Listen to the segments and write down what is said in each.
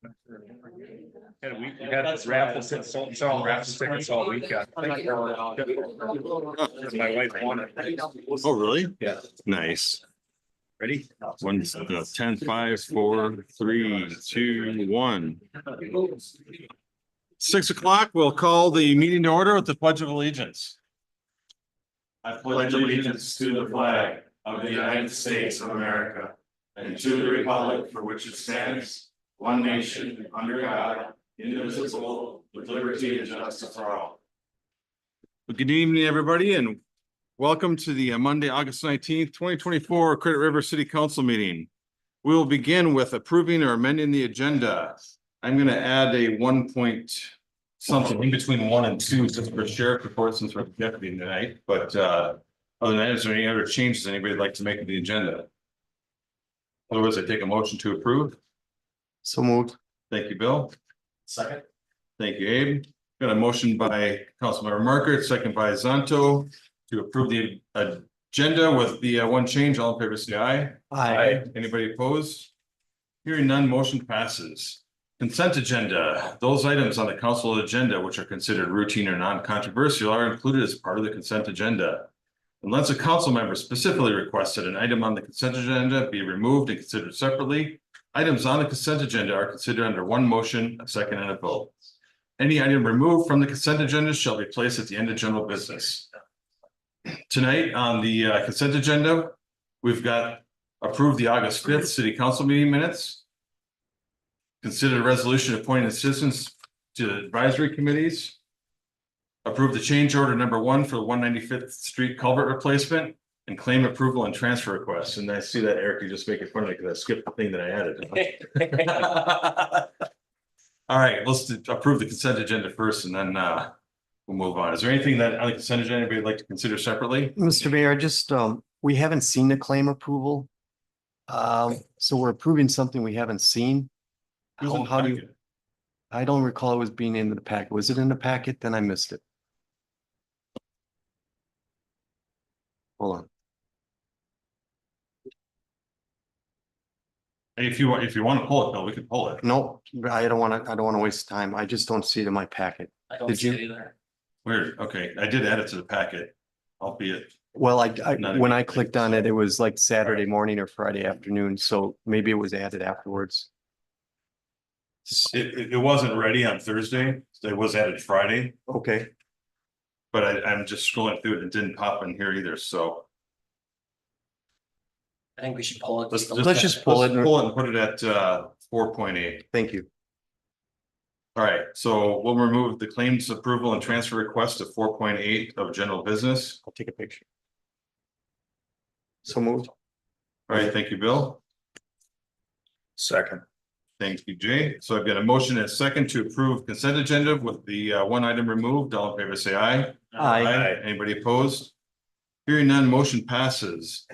We had raffles and selling raffle tickets all weekend. My wife wanted. Oh, really? Yeah. Nice. Ready? 10, 5, 4, 3, 2, 1. 6 o'clock, we'll call the meeting to order with the Pledge of Allegiance. I pledge allegiance to the flag of the United States of America and to the republic for which it stands, one nation, under God, indivisible, with liberty and justice for all. Good evening, everybody, and welcome to the Monday, August 19th, 2024 Credit River City Council meeting. We will begin with approving or amending the agenda. I'm going to add a 1 point something in between 1 and 2 just for sheriff report since we're deputy tonight. But other than that, is there any other changes anybody would like to make to the agenda? Otherwise, I take a motion to approve. So moved. Thank you, Bill. Second. Thank you, Abe. Got a motion by Councilmember Markert, second by Zanto to approve the agenda with the one change. All in favor, say aye. Aye. Anybody opposed? Hearing none, motion passes. Consent agenda. Those items on the council agenda which are considered routine or non-controversial are included as part of the consent agenda. Unless a council member specifically requested an item on the consent agenda be removed and considered separately, items on the consent agenda are considered under one motion, a second, and a vote. Any item removed from the consent agenda shall be placed at the end of general business. Tonight on the consent agenda, we've got approved the August 5th city council meeting minutes. Consider a resolution appointing citizens to the advisory committees. Approve the change order number 1 for the 195th Street culvert replacement and claim approval and transfer requests. And I see that, Eric, you just making fun of me because I skipped the thing that I added. All right, let's approve the consent agenda first and then we'll move on. Is there anything that on the consent agenda anybody would like to consider separately? Mr. Mayor, just, we haven't seen the claim approval. So we're approving something we haven't seen. It was in the How do you, packet. I don't recall it was being in the packet. Was it in the packet? Then I missed it. Hold on. Hey, if you want to pull it, Bill, we can pull it. No, I don't want to waste time. I just don't see it in my packet. I don't Did see you? it either. Weird. Okay, I did add it to the packet, albeit. Well, Not a when good I thing, clicked on it, it was like Saturday Alright. morning or Friday afternoon. So maybe it was added afterwards. It wasn't ready on Thursday. It was added Friday, Okay. but I'm just scrolling through it. It didn't pop in here either. So I think we should pull it. Let's just pull it. Pull it and put it at 4.8. Thank you. All right, so we'll remove the claims approval and transfer request to 4.8 of general business. I'll take a picture. So moved. All right, thank you, Bill. Second. Thank you, Jay. So I've got a motion and a second to approve consent agenda with the one item removed. All in favor, say aye. Aye. Anybody opposed? Hearing none, motion passes.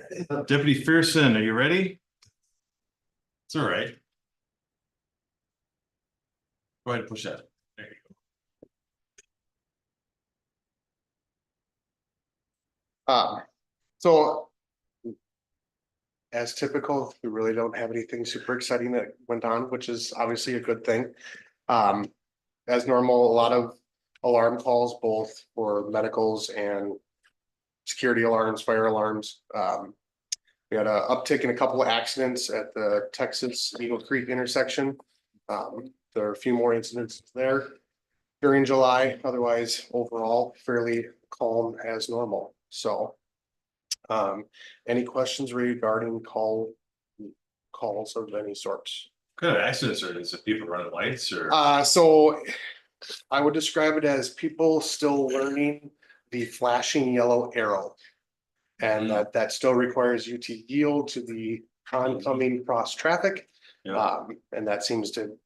Deputy Fearson, are you ready? It's all right. Go ahead and push that. There you go. So as typical, we really don't have anything super exciting that went on, which is obviously a good thing. As normal, a lot of alarm calls, both for medicals and security alarms, fire alarms. We had an uptick in a couple of accidents at the Texas Eagle Creek intersection. There are a few more incidents there during July. Otherwise, overall, fairly calm as normal. So any questions regarding calls of any sorts? What kind of accidents are these? If people running lights or? So I would describe it as people still learning the flashing yellow arrow. And that still requires you to yield to the oncoming cross traffic. Yeah. And that seems to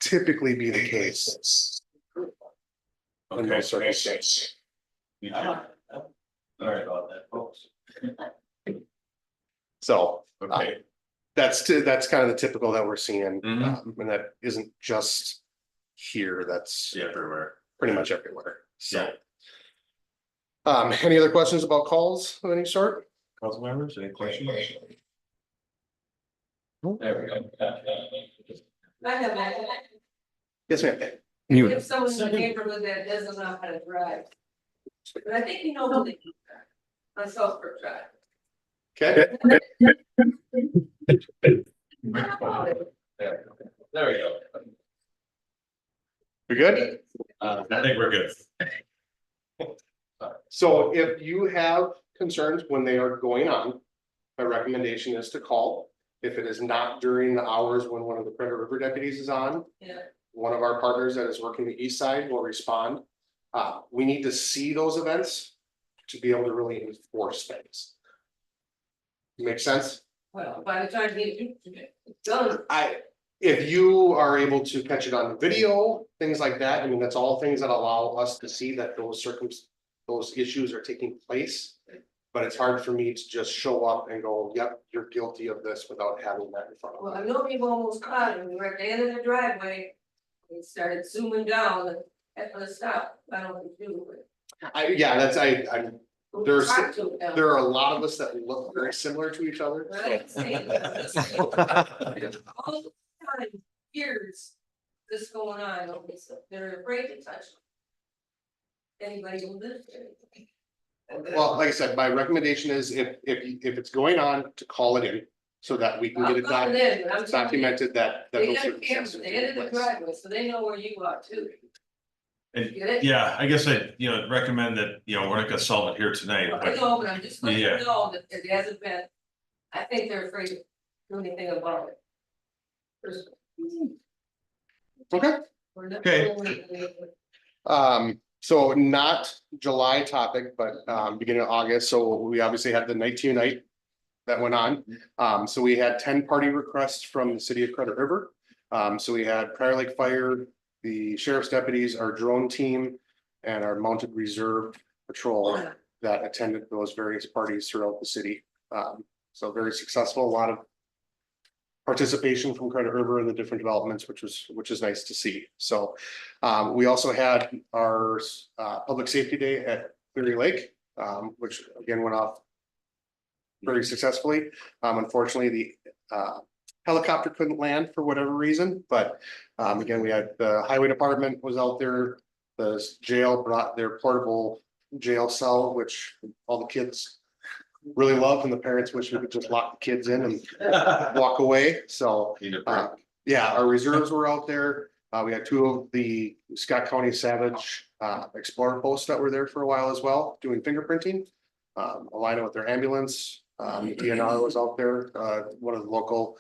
typically be the case. In Okay. those circumstances. Sorry about that, folks. So Okay. that's kind of the typical that we're seeing. Mhm. And that isn't just here, that's Yeah, everywhere. pretty much everywhere. So. Yeah. Any other questions about calls of any sort? Council members, any questions? There we go. I have that. Yes, ma'am. You, If someone in the neighborhood that doesn't know how to drive. But I think you know who they are. On Southbrook Drive. Okay, There we go. we good? I think we're good. So if you have concerns when they are going on, my recommendation is to call. If it is not during the hours when one of the Credit River deputies is on, Yeah. one of our partners that is working the east side will respond. We need to see those events to be able to really enforce things. Make sense? Well, by the time it's done, If you are able to catch it on video, things like that, I mean, that's all things that allow us to see that those issues are taking place. But it's hard for me to just show up and go, yep, you're guilty of this without having that in front of well, me. I know people almost caught him. We were at the end of the driveway. He started zooming down and at the stop. I don't know what to do with it. I'm There's- Talk to him now. there are a lot of us that look very similar to each other. Right? Same. All the time, years, this going on, okay, so they're afraid to touch them. Anybody who lives there. Well, like I said, my recommendation is if it's going on, to call it in so that we can get it documented that. They those got cameras, circumstances they ended the take place. driveway, so they know where you are too. And Get it? yeah, I guess I, recommend that, we're not gonna solve it here tonight, I but know, but I'm just letting Yeah. you know that it hasn't been, I think they're afraid to do anything about it. Okay, We're not- Okay. so not July topic, but beginning of August, so we obviously had the night to unite. That went on, so we had 10 party requests from the city of Credit River. So we had Prior Lake Fire, the sheriff's deputies, our drone team. And our mounted reserve patrol that attended those various parties throughout the city. So very successful, a lot of participation from Credit River in the different developments, which is nice to see. So we also had our public safety day at Cleary Lake, which again went off very successfully. Unfortunately, the helicopter couldn't land for whatever reason, but again, we had the highway department was out there. The jail brought their portable jail cell, which all the kids really loved, and the parents wish we could just lock the kids in and walk away. So yeah, our reserves were out there. We had 2 of the Scott County Savage Explorer posts that were there for a while as well, doing fingerprinting. Aligning with their ambulance. DNR was out there. One of the local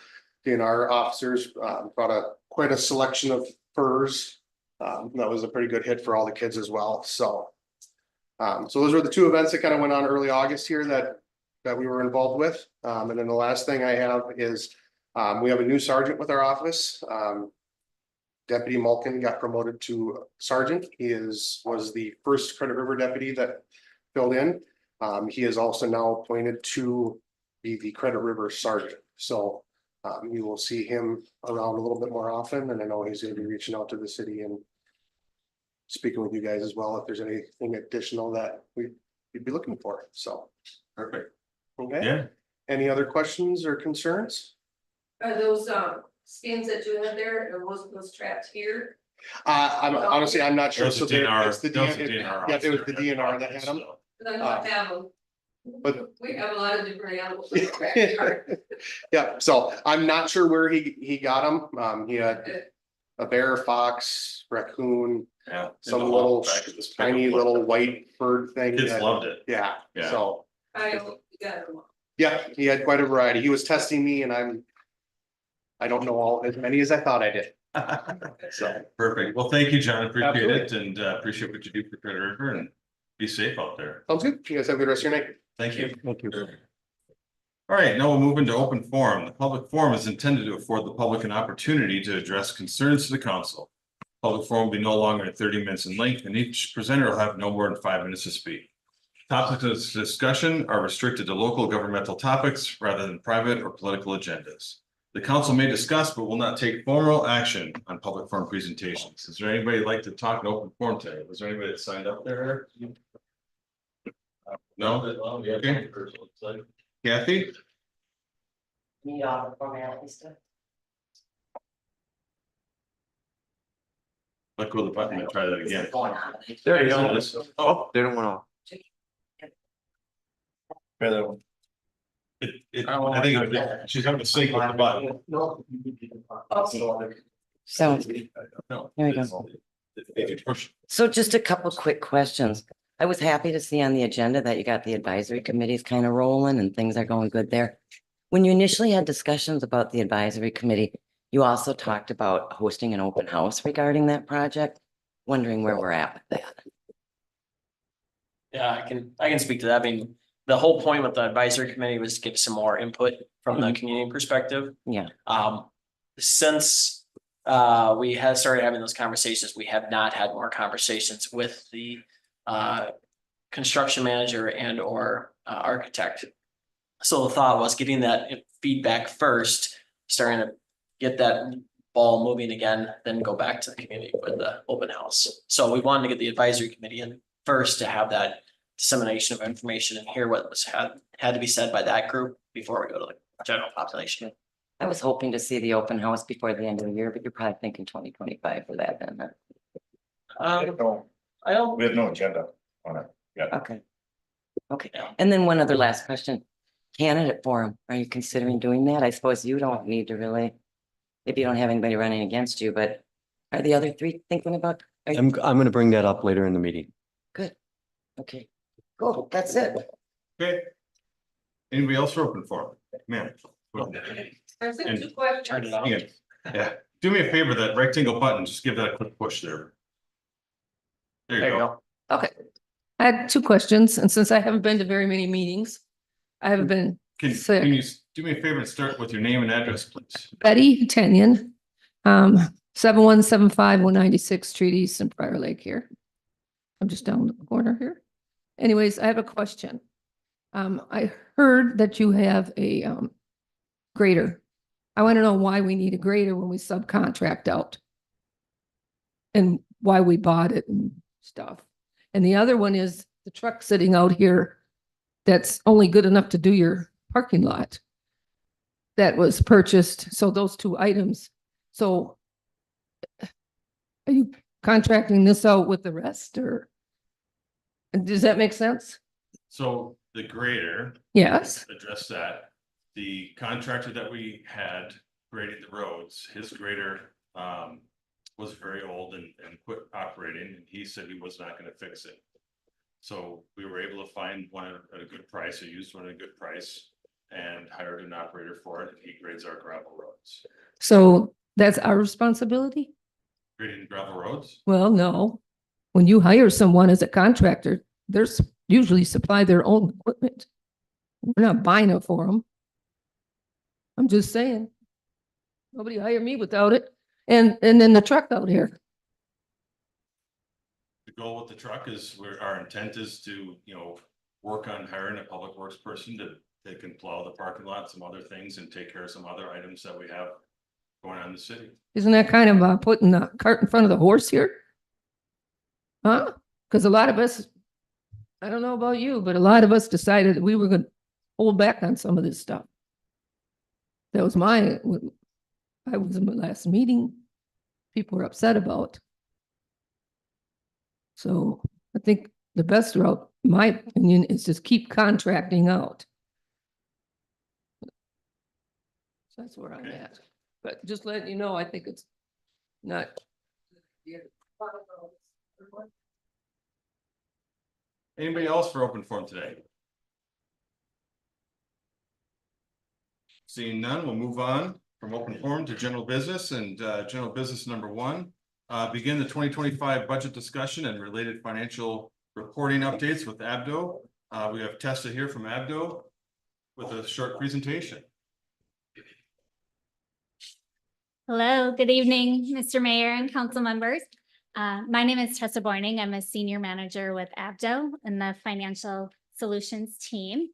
DNR officers brought quite a selection of furs. That was a pretty good hit for all the kids as well. So those were the 2 events that kind of went on early August here that we were involved with. And then the last thing I have is we have a new sergeant with our office. Deputy Malkin got promoted to sergeant. He was the first Credit River deputy that filled in. He is also now appointed to be the Credit River sergeant. So you will see him around a little bit more often, and I know he's going to be reaching out to the city and speaking with you guys as well if there's anything additional that we'd be looking for. So Perfect. okay. Yeah, Any other questions or concerns? Are those skins that you have there, or those traps here? I'm not sure. Those So are DNR. it's the Those are DNR. Yeah, it was the DNR that had them. Cause I know I have them. But We have a lot of different animals in the backyard. yeah, so I'm not sure where he got them. He had a bear, fox, raccoon, yeah. some And the little back of this tiny pickup. little white bird thing. Kids that- loved it. Yeah, Yeah. so, I got them. yeah, he had quite a variety. He was testing me and I don't know as many as I thought I did. So, Perfect. Well, thank you, John. Appreciate Absolutely. it and appreciate what you do for Credit River and be safe out there. sounds good. You guys have a good rest of your night. Thank you. thank you. All right, now we'll move into open forum. The public forum is intended to afford the public an opportunity to address concerns to the council. Public forum will be no longer than 30 minutes in length, and each presenter will have no more than 5 minutes to speak. Topics of discussion are restricted to local governmental topics rather than private or political agendas. The council may discuss but will not take formal action on public forum presentations. Is there anybody who'd like to talk in open forum today? Was there anybody that signed up there? No? Okay. Kathy? Need all the formalities to. let go of the button and try that again. There you go. Oh, they don't wanna. I think she's having to sync with the button. So, No. There we go. If you push, so just a couple quick questions. I was happy to see on the agenda that you got the advisory committees kind of rolling and things are going good there. When you initially had discussions about the advisory committee, you also talked about hosting an open house regarding that project. Wondering where we're at with that. Yeah, I can speak to that. I mean, the whole point with the advisory committee was to give some more input from the Mhm. community perspective. Yeah. Since we have started having those conversations, we have not had more conversations with the construction manager and or architect. So the thought was getting that feedback first, starting to get that ball moving again, then go back to the community with the open house. So we wanted to get the advisory committee in first to have that dissemination of information and hear what was had to be said by that group before we go to the general population. I was hoping to see the open house before the end of the year, but you're probably thinking 2025 for that then. No, I don't, we have no agenda on it. Okay. Okay, Yeah. and then one other last question. Candidate forum, are you considering doing that? I suppose you don't need to really. If you don't have anybody running against you, but are the other three thinking about? are you- I'm gonna bring that up later in the meeting. Good. Okay, cool, that's it. okay. Anybody else for open forum? Ma'am. There's And two questions. turn it on. Hang on. Yeah, do me a favor, that rectangle button, just give that a quick push there. There you go. Okay. I had two questions, and since I haven't been to very many meetings, I haven't been Can sick. you do me a favor and start with your name and address, please? Betty Tenyon, 7175 196 Street East in Prior Lake here. I'm just down the corner here. Anyways, I have a question. I heard that you have a grader. I want to know why we need a grader when we subcontract out. And why we bought it and stuff. And the other one is the truck sitting out here that's only good enough to do your parking lot. That was purchased, so those two items. So are you contracting this out with the rest or? Does that make sense? So the grader, Yes, address that. The contractor that we had grading the roads, his grader was very old and quit operating, and he said he was not gonna fix it. So we were able to find one at a good price, a used one at a good price, and hired an operator for it, and he grades our gravel roads. so that's our responsibility? Grading gravel roads? Well, no. When you hire someone as a contractor, there's usually supply their own equipment. We're not buying it for them. I'm just saying. Nobody hire me without it. And then the truck out here. The goal with the truck is where our intent is to, work on hiring a public works person that can plow the parking lot, some other things, and take care of some other items that we have going on in the city. Isn't that kind of putting the cart in front of the horse here? Huh? Because a lot of us, I don't know about you, but a lot of us decided that we were going to hold back on some of this stuff. That was I was in the last meeting, people were upset about. So I think the best route, in my opinion, is just keep contracting out. So that's where I'm Okay. at. But just letting you know, I think it's not. Anybody else for open forum today? Seeing none, we'll move on from open forum to general business, and general business number one. Begin the 2025 budget discussion and related financial reporting updates with Abdo. We have Tessa here from Abdo with a short presentation. Hello, good evening, Mr. Mayor and council members. My name is Tessa Boyning. I'm a senior manager with Abdo and the financial solutions team.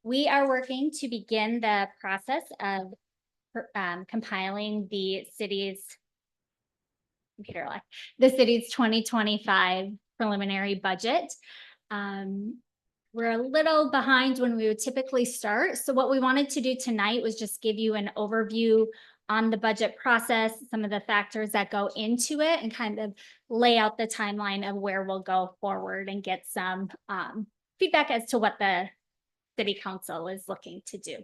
We are working to begin the process of compiling the city's 2025 preliminary budget. We're a little behind when we would typically start. So what we wanted to do tonight was just give you an overview on the budget process, some of the factors that go into it, and kind of lay out the timeline of where we'll go forward and get some feedback as to what the city council is looking to do.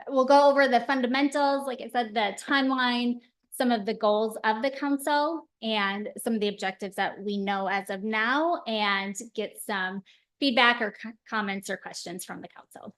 We'll go over the fundamentals, like I said, the timeline, some of the goals of the council, and some of the objectives that we know as of now, and get some feedback or comments or questions from the council.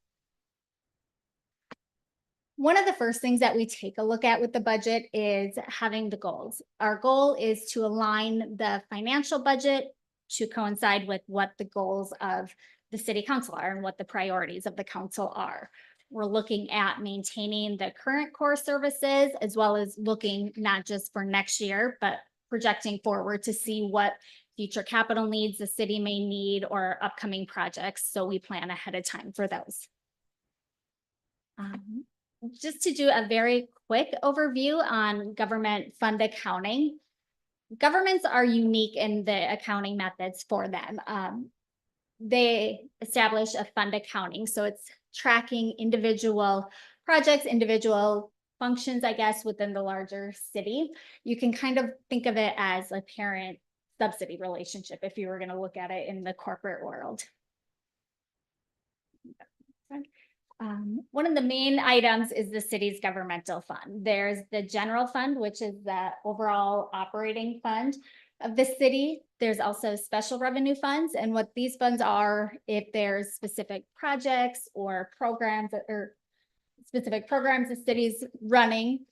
One of the first things that we take a look at with the budget is having the goals. Our goal is to align the financial budget to coincide with what the goals of the city council are and what the priorities of the council are. We're looking at maintaining the current core services, as well as looking not just for next year, but projecting forward to see what future capital needs the city may need or upcoming projects. So we plan ahead of time for those. Just to do a very quick overview on government fund accounting. Governments are unique in the accounting methods for them. They establish a fund accounting, so it's tracking individual projects, individual functions, I guess, within the larger city. You can kind of think of it as a parent subsidy relationship if you were going to look at it in the corporate world. One of the main items is the city's governmental fund. There's the general fund, which is the overall operating fund of the city. There's also special revenue funds, and what these funds are, if there's specific projects or programs or specific programs the city's running.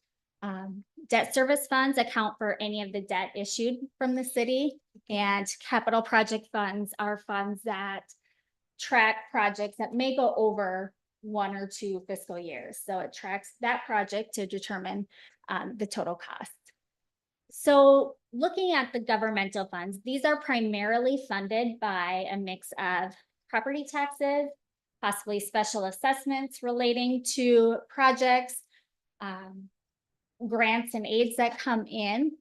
Debt service funds account for any of the debt issued from the city, and capital project funds are funds that track projects that may go over 1 or 2 fiscal years. So it tracks that project to determine the total cost. So looking at the governmental funds, these are primarily funded by a mix of property taxes, possibly special assessments relating to projects, grants and aids that come in.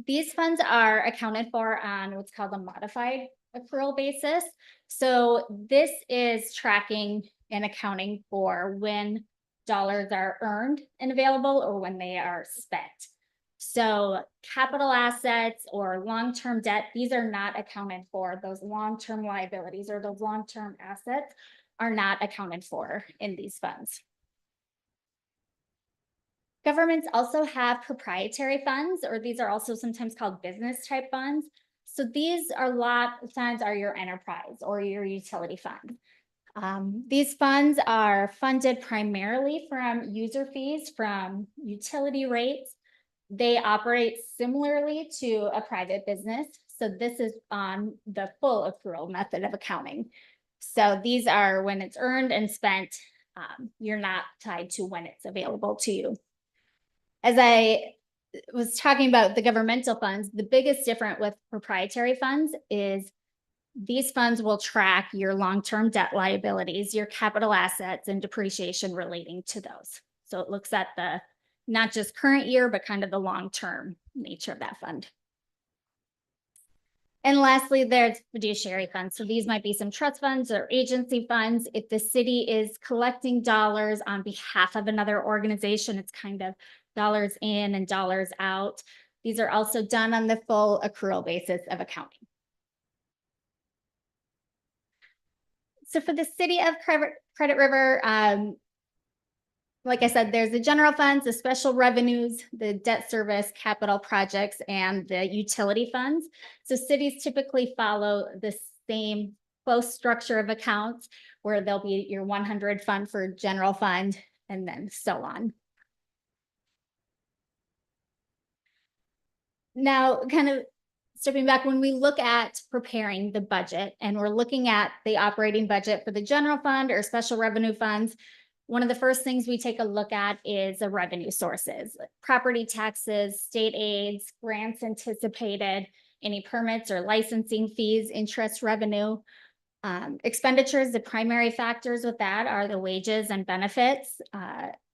These funds are accounted for on what's called a modified accrual basis. So this is tracking and accounting for when dollars are earned and available or when they are spent. So capital assets or long-term debt, these are not accounted for. Those long-term liabilities or those long-term assets are not accounted for in these funds. Governments also have proprietary funds, or these are also sometimes called business type funds. So these are a lot of times are your enterprise or your utility fund. These funds are funded primarily from user fees from utility rates. They operate similarly to a private business. So this is on the full accrual method of accounting. So these are when it's earned and spent. You're not tied to when it's available to you. As I was talking about the governmental funds, the biggest difference with proprietary funds is these funds will track your long-term debt liabilities, your capital assets, and depreciation relating to those. So it looks at the not just current year, but kind of the long-term nature of that fund. And lastly, there's fiduciary funds. So these might be some trust funds or agency funds. If the city is collecting dollars on behalf of another organization, it's kind of dollars in and dollars out. These are also done on the full accrual basis of accounting. So for the city of Credit River, like I said, there's the general funds, the special revenues, the debt service, capital projects, and the utility funds. So cities typically follow the same close structure of accounts where there'll be your 100 fund for general fund and then so on. Now, kind of stepping back, when we look at preparing the budget and we're looking at the operating budget for the general fund or special revenue funds, one of the first things we take a look at is the revenue sources, like property taxes, state aids, grants anticipated, any permits or licensing fees, interest revenue. Expenditures, the primary factors with that are the wages and benefits,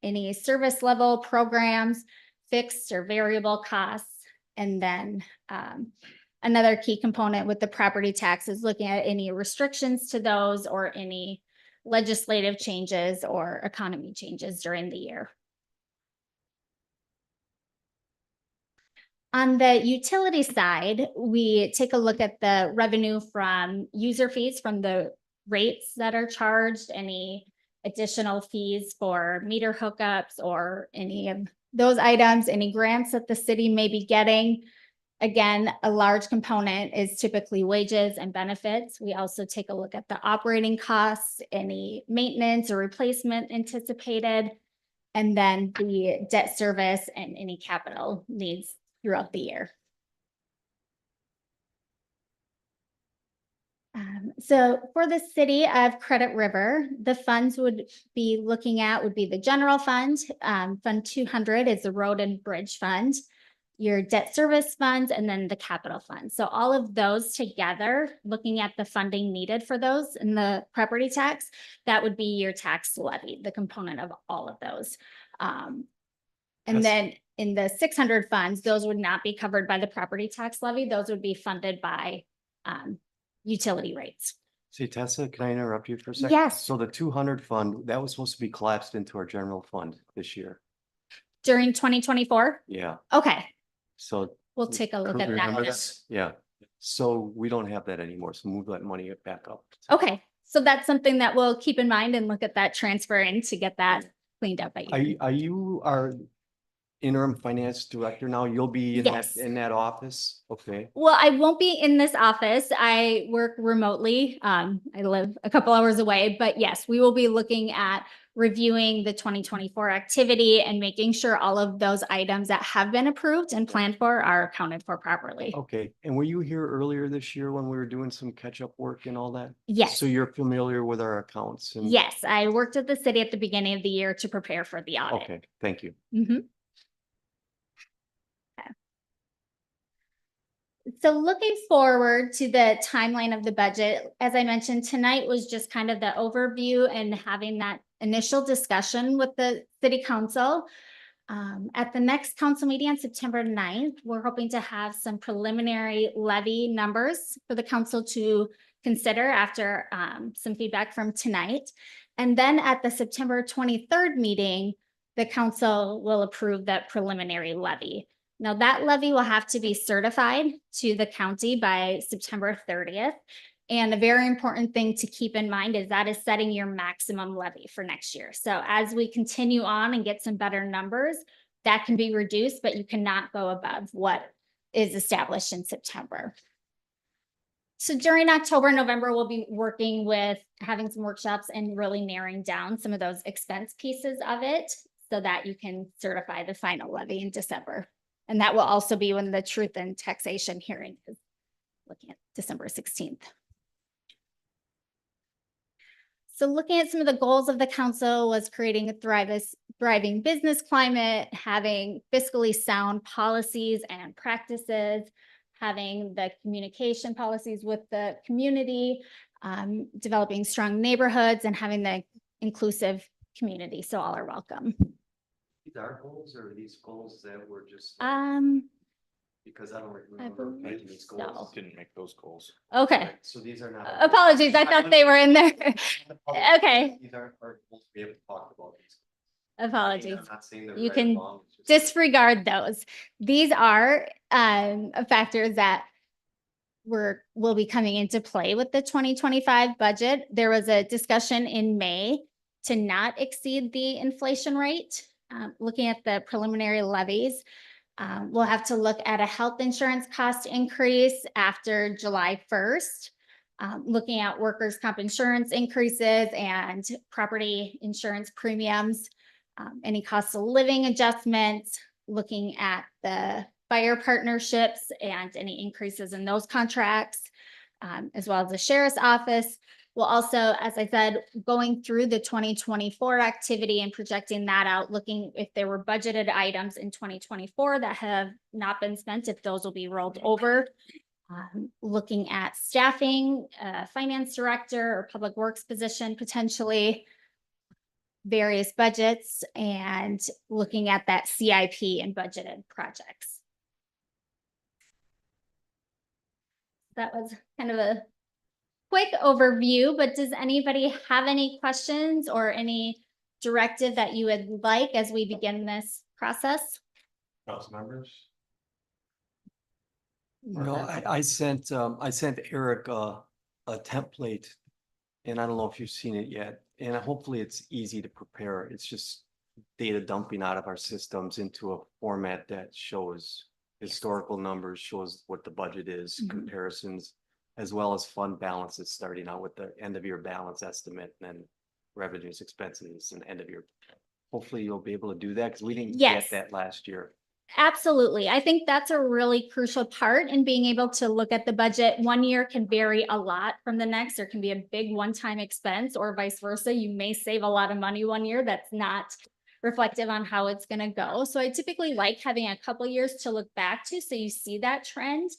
any service level programs, fixed or variable costs. And then another key component with the property taxes, looking at any restrictions to those or any legislative changes or economy changes during the year. On the utility side, we take a look at the revenue from user fees from the rates that are charged, any additional fees for meter hookups or any of those items, any grants that the city may be getting. Again, a large component is typically wages and benefits. We also take a look at the operating costs, any maintenance or replacement anticipated, and then the debt service and any capital needs throughout the year. So for the city of Credit River, the funds would be looking at would be the general fund. Fund 200 is the road and bridge fund, your debt service funds, and then the capital fund. So all of those together, looking at the funding needed for those in the property tax, that would be your tax levy, the component of all of those. And Yes. then in the 600 funds, those would not be covered by the property tax levy. Those would be funded by utility rates. See, Tessa, can I interrupt you for a second? Yes. So the 200 fund, that was supposed to be collapsed into our general fund this year. During 2024? Yeah, Okay, so, we'll take a look at Remember that. yeah. So we don't have that anymore. So move that money back up. Okay, so that's something that we'll keep in mind and look at that transfer in to get that cleaned up. Are you our interim finance director now? You'll be in Yes. that office? Okay. Well, I won't be in this office. I work remotely. I live a couple hours away, but yes, we will be looking at reviewing the 2024 activity and making sure all of those items that have been approved and planned for are accounted for properly. Okay. And were you here earlier this year when we were doing some catch-up work and all that? Yes, So you're familiar with our accounts and? yes, I worked at the city at the beginning of the year to prepare for the audit. Okay, thank you. Mhm. Okay. So looking forward to the timeline of the budget, as I mentioned, tonight was just kind of the overview and having that initial discussion with the city council. At the next council meeting on September 9th, we're hoping to have some preliminary levy numbers for the council to consider after some feedback from tonight. And then at the September 23rd meeting, the council will approve that preliminary levy. Now that levy will have to be certified to the county by September 30th. And a very important thing to keep in mind is that is setting your maximum levy for next year. So as we continue on and get some better numbers, that can be reduced, but you cannot go above what is established in September. So during October, November, we'll be working with having some workshops and really narrowing down some of those expense pieces of it so that you can certify the final levy in December. And that will also be when the truth and taxation hearing is looking at December 16th. So looking at some of the goals of the council was creating a thriving business climate, having fiscally sound policies and practices, having the communication policies with the community, developing strong neighborhoods, and having the inclusive community. So all are welcome. These are goals or are these goals that were just? Because I don't remember believe making these so. goals. Didn't make those goals. Okay, So these are not. apologies. I thought they were in there. Okay, These aren't our goals. We haven't talked about these. apologies. I'm not saying they're You right or can wrong, it's just- Disregard those. These are factors that will be coming into play with the 2025 budget. There was a discussion in May to not exceed the inflation rate. Looking at the preliminary levies, we'll have to look at a health insurance cost increase after July 1st. Looking at workers' comp insurance increases and property insurance premiums, any cost of living adjustments, looking at the fire partnerships and any increases in those contracts, as well as the sheriff's office. We'll also, as I said, going through the 2024 activity and projecting that out, looking if there were budgeted items in 2024 that have not been spent, if those will be rolled over. Looking at staffing, finance director or public works position potentially, various budgets, and looking at that CIP and budgeted projects. That was kind of a quick overview, but does anybody have any questions or any directive that you would like as we begin this process? Council members? No, I sent Eric a template. And I don't know if you've seen it yet, and hopefully it's easy to prepare. It's just data dumping out of our systems into a format that shows historical numbers, shows what the budget is, Mhm. comparisons, as well as fund balances, starting out with the end of year balance estimate, and then revenues, expenses, and end of year. Hopefully you'll be able to do that, because we didn't Yes. get that last year. Absolutely. I think that's a really crucial part in being able to look at the budget. One year can vary a lot from the next. There can be a big one-time expense or vice versa. You may save a lot of money one year that's not reflective on how it's going to go. So I typically like having a couple years to look back to, so you see that trend,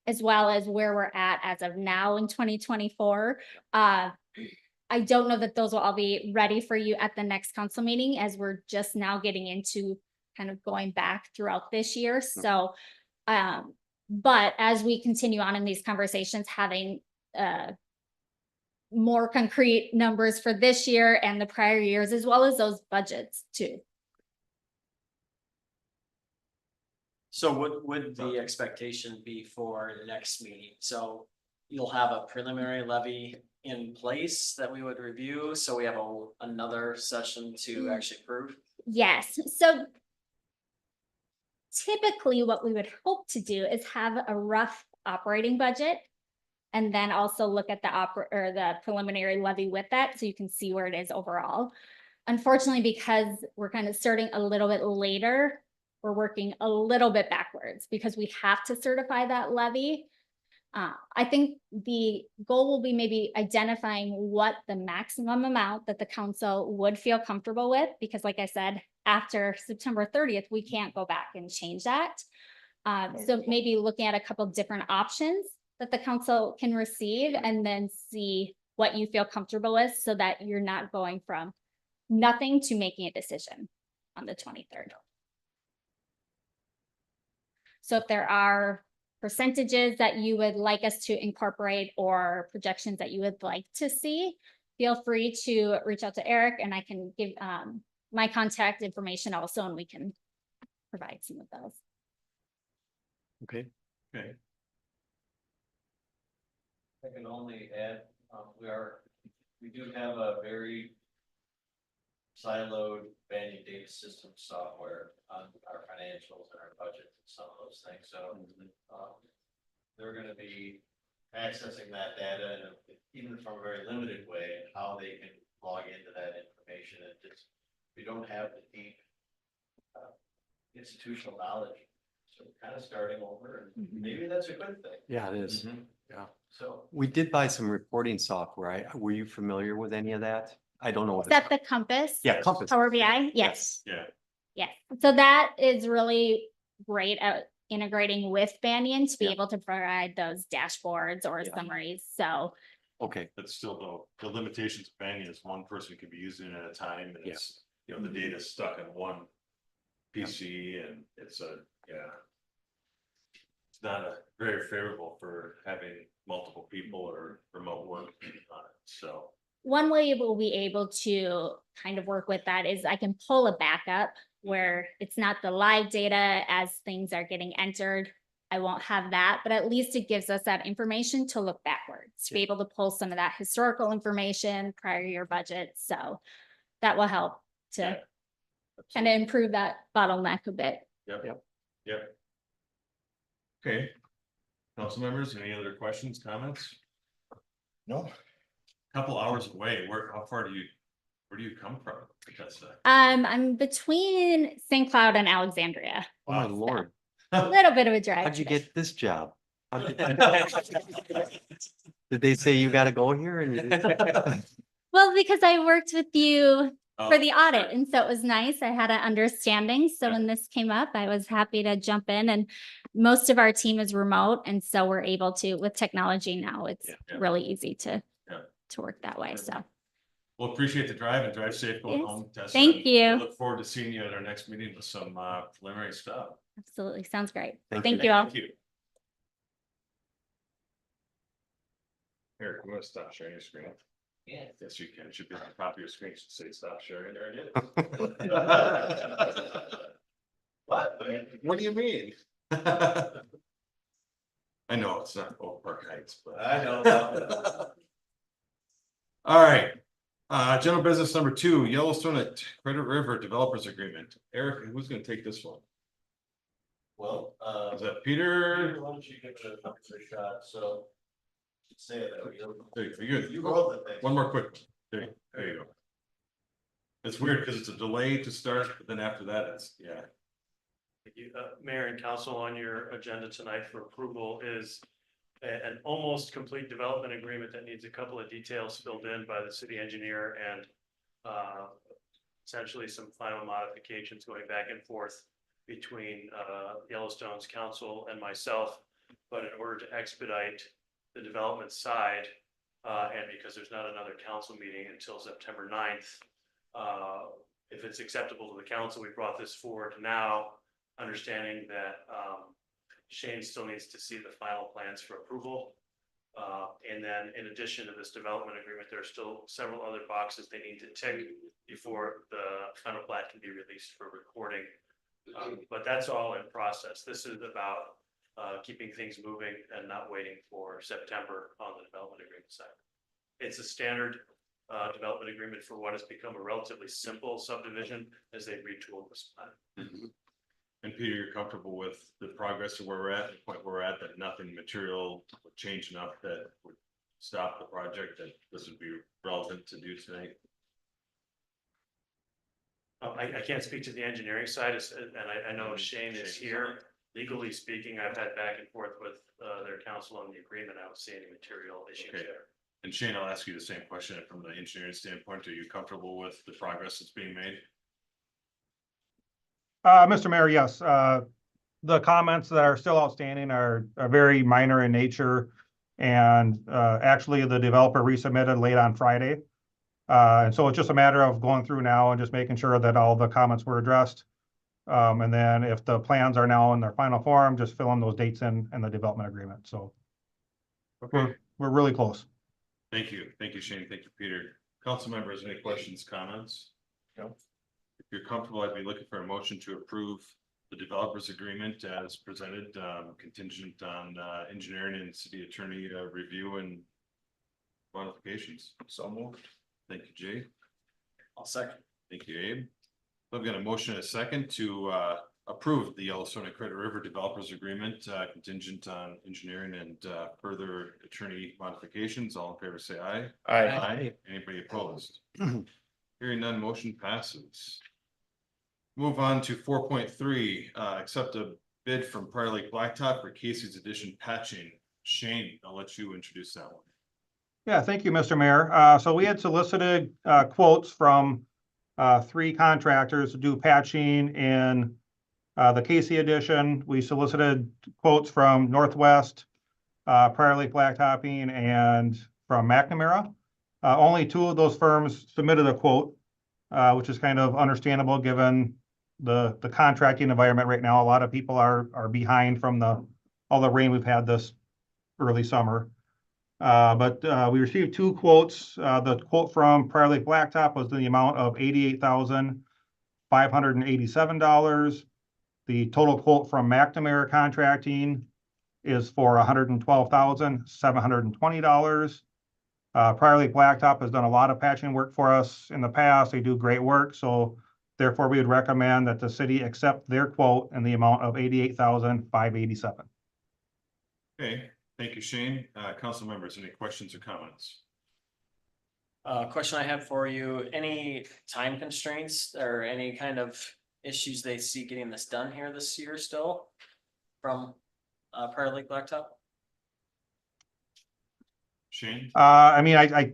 as well as where we're at as of now in 2024. I don't know that those will all be ready for you at the next council meeting, as we're just now getting into kind of going back throughout this year. So, but as we continue on in these conversations, having more concrete numbers for this year and the prior years, as well as those budgets too. So what would the expectation be for the next meeting? So you'll have a preliminary levy in place that we would review, so we have another session to actually approve? Yes, so typically what we would hope to do is have a rough operating budget, and then also look at the preliminary levy with that, so you can see where it is overall. Unfortunately, because we're kind of starting a little bit later, we're working a little bit backwards because we have to certify that levy. I think the goal will be maybe identifying what the maximum amount that the council would feel comfortable with, because like I said, after September 30th, we can't go back and change that. So maybe looking at a couple different options that the council can receive, and then see what you feel comfortable with, so that you're not going from nothing to making a decision on the 23rd. So if there are percentages that you would like us to incorporate, or projections that you would like to see, feel free to reach out to Eric, and I can give my contact information also, and we can provide some of those. Okay. Okay. I can only add, we do have a very siloed Banyan data system software on our financials and our budgets and some of those things, so they're gonna be accessing that data, and even from a very limited way, and how they can log into that information, and just, we don't have the deep institutional knowledge, so we're kind of starting over, and maybe that's a good thing. Yeah, it is. Mhm. Yeah. So We did buy some reporting software. Were you familiar with any of that? I don't know. Is that the Compass? Yeah, Compass. Power BI? Yes. Yeah. Yes. So that is really great at integrating with Banyan to be Yeah. able to provide those dashboards or Yeah. summaries. So Okay, But still, though, the limitations of Banyan is one person could be using it at a time, and Yeah. it's, the data's stuck in one PC, and it's it's not very favorable for having multiple people or remote work on it, so. one way we'll be able to kind of work with that is I can pull a backup where it's not the live data as things are getting entered. I won't have that, but at least it gives us that information to look backwards, to be able to pull some of that historical information, prior year budget. So that will help to kind of improve that bottleneck a bit. Yep. Okay. Council members, any other questions, comments? No. Couple hours away, how far where do you come from? Because, I'm between St. Cloud and Alexandria. oh my lord, A little bit of a drive. how'd you get this job? Did they say you gotta go here and? Well, because I worked with you Oh, for the audit, and so it was nice. I had an understanding. So when this came up, I was happy to jump in, and most of our team is remote. And so we're able to, with technology now, it's Yeah. really easy to Yeah. work that way. So Well, appreciate the drive, and drive safe going Yes. home, Tessa. Thank and you. Look forward to seeing you at our next meeting with some preliminary stuff. absolutely. Sounds great. Thank Thank you. you all. Thank you. Eric, you want to stop sharing your screen? Yeah. Yes, you can. It should be on the top of your screen. It should say stop sharing. There it is. What? What do you mean? I know it's not Oak Park Heights, but. I know. All right, general business number 2, Yellowstone at Credit River Developers Agreement. Eric, who's gonna take this one? Well, Is that Peter? why don't you give it a shot, so. Say it, You're you good. roll the thing. One more quick. There you go. It's weird because it's a delay to start, but then after that, it's, yeah. Thank you. Mayor and council, on your agenda tonight for approval is an almost complete development agreement that needs a couple of details filled in by the city engineer and essentially some final modifications going back and forth between Yellowstone's council and myself. But in order to expedite the development side, and because there's not another council meeting until September 9th, if it's acceptable to the council, we brought this forward now, understanding that Shane still needs to see the final plans for approval. And then in addition to this development agreement, there are still several other boxes they need to tick before the final plat can be released for recording. But that's all in process. This is about keeping things moving and not waiting for September on the development agreement side. It's a standard development agreement for what has become a relatively simple subdivision as they retooled this plan. And Peter, you're comfortable with the progress of where we're at, the point where we're at, that nothing material would change enough that would stop the project, that this would be relevant to do tonight? I can't speak to the engineering side, and I know Shane is here. Legally speaking, I've had back and forth with their counsel on the agreement. I don't see any material issues Okay. there. And Shane, I'll ask you the same question from the engineering standpoint. Are you comfortable with the progress that's being made? Mr. Mayor, yes, the comments that are still outstanding are very minor in nature. And actually, the developer resubmitted late on Friday. And so it's just a matter of going through now and just making sure that all the comments were addressed. And then if the plans are now in their final form, just fill in those dates in the development agreement. So Okay, we're really close. thank you. Thank you, Shane. Thank you, Peter. Council members, any questions, comments? No. If you're comfortable, I'd be looking for a motion to approve the developers agreement as presented, contingent on engineering and city attorney review and modifications. So moved. Thank you, Jay. I'll second. Thank you, Abe. I've got a motion and a second to approve the Yellowstone and Credit River Developers Agreement contingent on engineering and further attorney modifications. All in favor, say aye. Aye. Anybody opposed? Hearing none, motion passes. Move on to 4.3, accept a bid from Prior Lake Blacktop for Casey's Edition patching. Shane, I'll let you introduce that one. Yeah, thank you, Mr. Mayor. So we had solicited quotes from 3 contractors to do patching in the Casey edition. We solicited quotes from Northwest, Prior Lake Blacktopping, and from McNamara. Only 2 of those firms submitted a quote, which is kind of understandable given the contracting environment right now. A lot of people are behind from all the rain we've had this early summer. But we received 2 quotes. The quote from Prior Lake Blacktop was in the amount of $88,587. The total quote from McNamara Contracting is for $112,720. Prior Lake Blacktop has done a lot of patching work for us in the past. They do great work, so therefore we would recommend that the city accept their quote in the amount of $88,587. Okay, thank you, Shane. Council members, any questions or comments? Question I have for you, any time constraints or any kind of issues they see getting this done here this year still from Prior Lake Blacktop? Shane? I mean, I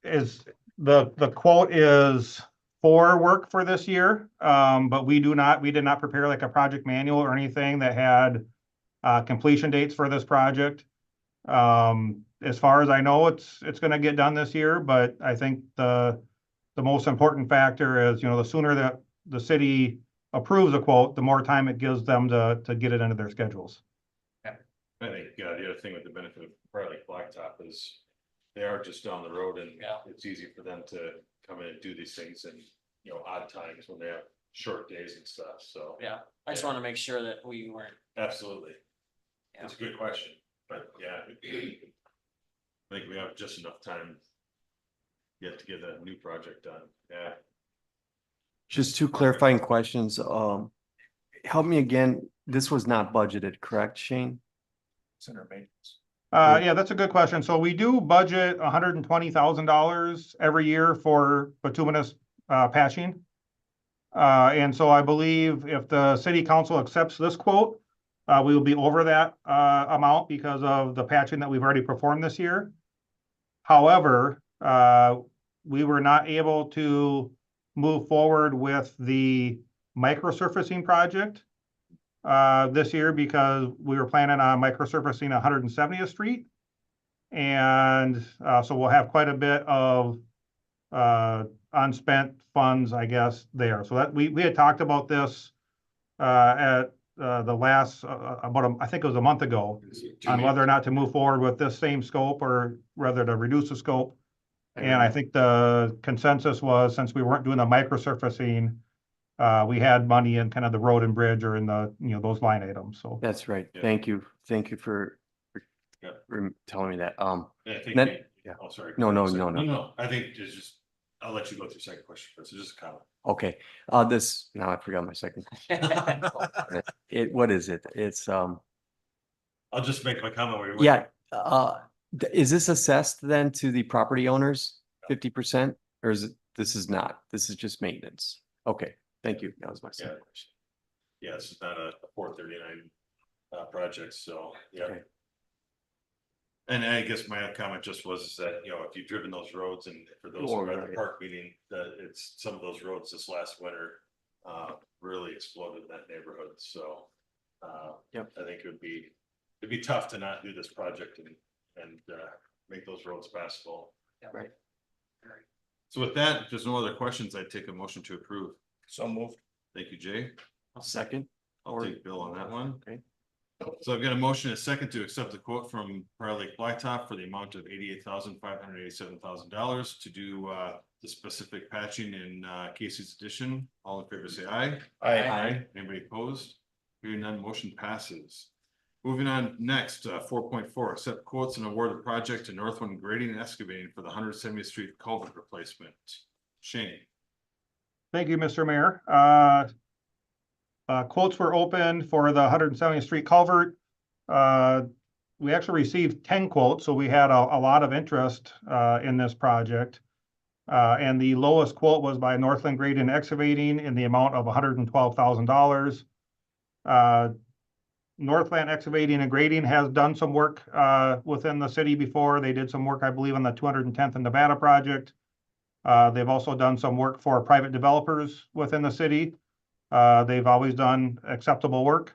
is the quote is for work for this year. But we did not prepare like a project manual or anything that had completion dates for this project. As far as I know, it's going to get done this year, but I think the most important factor is, the sooner that the city approves a quote, the more time it gives them to get it into their schedules. I think the other thing with the benefit of Prior Lake Blacktop is they are just down the road and Yeah. it's easy for them to come in and do these things and, you know, odd times when they have short days and stuff, so. Yeah, I just Yeah. want to make sure that we weren't, Absolutely. Yeah. It's a good question, but yeah. I think we have just enough time yet to get a new project done, yeah. Just two clarifying questions. Help me again. This was not budgeted, correct, Shane? Center maintenance. Yeah, that's a good question. So we do budget $120,000 every year for bituminous patching. And so I believe if the city council accepts this quote, we will be over that amount because of the patching that we've already performed this year. However, we were not able to move forward with the microsurfacing project this year because we were planning on microsurfacing 170th Street. And so we'll have quite a bit of unspent funds, I guess, there. So that we had talked about this at the last I think it was a month ago on whether or not to move forward with this same scope or whether to reduce the scope. And I think the consensus was, since we weren't doing the microsurfacing, we had money in kind of the road and bridge or in the, you know, those line items, so. That's right. Yeah. Thank you. Thank you for Yeah. telling me that. Yeah, I think, Then- yeah. oh, sorry. No, no, No, no. no, I think it's just, I'll let you go through second question first, it's just a comment. Okay, now I forgot my second. What is it? It's, I'll just make my comment where you. yeah, is this assessed then to the property owners, 50%? Or is it, this is not, this is just maintenance? Okay, thank you. That was my second question. Yeah, it's not a 439 project, so, yeah. Okay. And I guess my comment just was is that, you know, if you've driven those roads and for those who Oh, were at the right. park meeting, that it's some of those roads this last winter. Really exploded in that neighborhood, so. Yep. I think it'd be tough to not do this project and make those roads passable. Right. So with that, if there's no other questions, I'd take a motion to approve. So moved. Thank you, Jay. I'll second. I'll take Bill on that one. Okay. So I've got a motion and a second to accept the quote from Prior Lake Blacktop for the amount of $88,587 to do the specific patching in Casey's addition. All in favor, say aye. Aye. Anybody opposed? Hearing none, motion passes. Moving on next, 4.4, accept quotes and award the project to Northwind Grading and Excavating for the 170th Street culvert replacement. Shane. Thank you, Mr. Mayor. Quotes were opened for the 170th Street culvert. We actually received 10 quotes, so we had a lot of interest in this project. And the lowest quote was by Northland Grading and Excavating in the amount of $112,000. Northland Excavating and Grading has done some work within the city before. They did some work, I believe, on the 210th and Nevada project. They've also done some work for private developers within the city. They've always done acceptable work.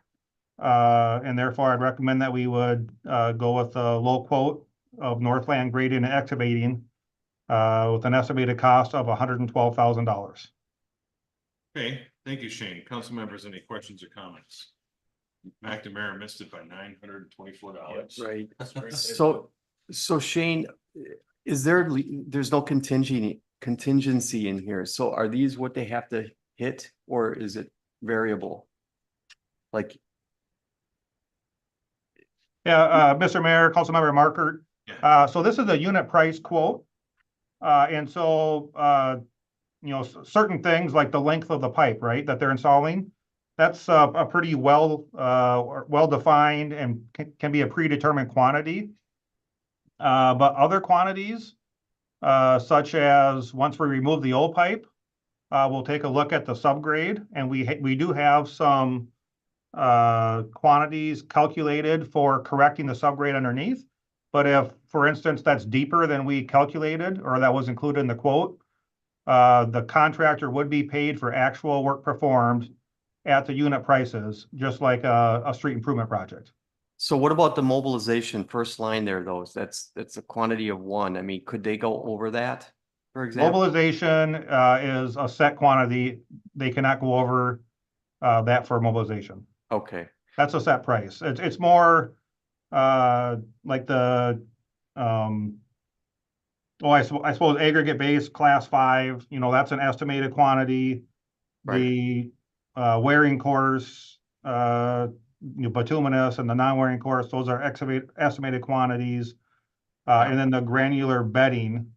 And therefore I'd recommend that we would go with the low quote of Northland Grading and Excavating with an estimated cost of $112,000. Okay, thank you, Shane. Council members, any questions or comments? McNamara missed it by $924. Right. So Shane, is there's no contingency in here. So are these what they have to hit or is it variable? Like, Yeah, Mr. Mayor, Councilmember Markert. So this is a unit price quote. And so, you know, certain things like the length of the pipe, right, that they're installing, that's a pretty well-defined and can be a predetermined quantity. But other quantities, such as once we remove the old pipe, we'll take a look at the subgrade, and we do have some quantities calculated for correcting the subgrade underneath. But if, for instance, that's deeper than we calculated or that was included in the quote, the contractor would be paid for actual work performed at the unit prices, just like a street improvement project. so what about the mobilization first line there, though? That's a quantity of one. I mean, could they go over that, for example? Mobilization is a set quantity. They cannot go over that for mobilization. Okay, That's a set price. It's more like the Oh, I suppose aggregate base, class 5, you know, that's an estimated quantity. The wearing course, bituminous and the non-wearing course, those are estimated quantities. And then the granular bedding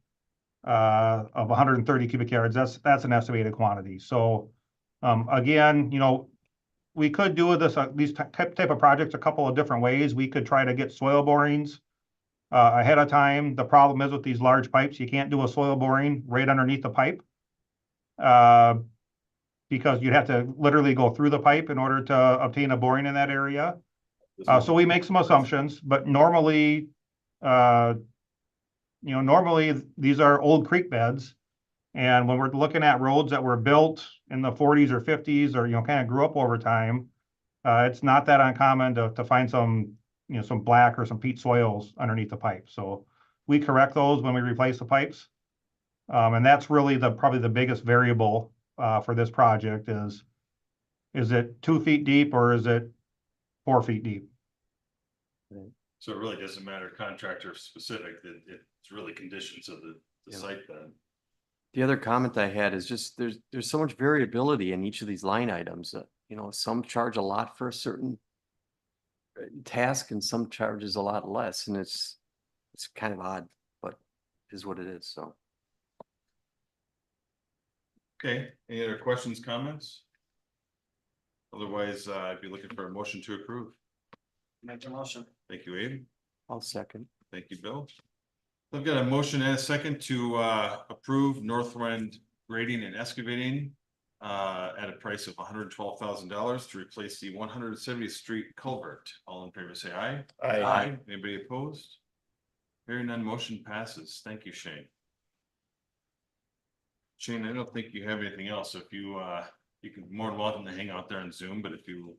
of 130 cubic yards, that's an estimated quantity. So again, you know, we could do these type of projects a couple of different ways. We could try to get soil borings ahead of time. The problem is with these large pipes, you can't do a soil boring right underneath the pipe. Because you'd have to literally go through the pipe in order to obtain a boring in that area. So we make some assumptions, but normally, normally these are old creek beds. And when we're looking at roads that were built in the 40s or 50s or, kind of grew up over time, it's not that uncommon to find some black or some peat soils underneath the pipe. So we correct those when we replace the pipes. And that's really probably the biggest variable for this project is it 2 feet deep or is it 4 feet deep? So it really doesn't matter contractor specific, it's really conditions of the site then. The other comment I had is just there's so much variability in each of these line items. Some charge a lot for a certain task and some charges a lot less, and it's kind of odd, but it is what it is. So. Okay, any other questions, comments? Otherwise, I'd be looking for a motion to approve. Make a motion. Thank you, Abe. I'll second. Thank you, Bill. I've got a motion and a second to approve Northwind grading and excavating at a price of $112,000 to replace the 170th Street culvert. All in favor, say aye. Aye. Anybody opposed? Hearing none, motion passes. Thank you, Shane. Shane, I don't think you have anything else. So if you can more than welcome to hang out there on Zoom, but if you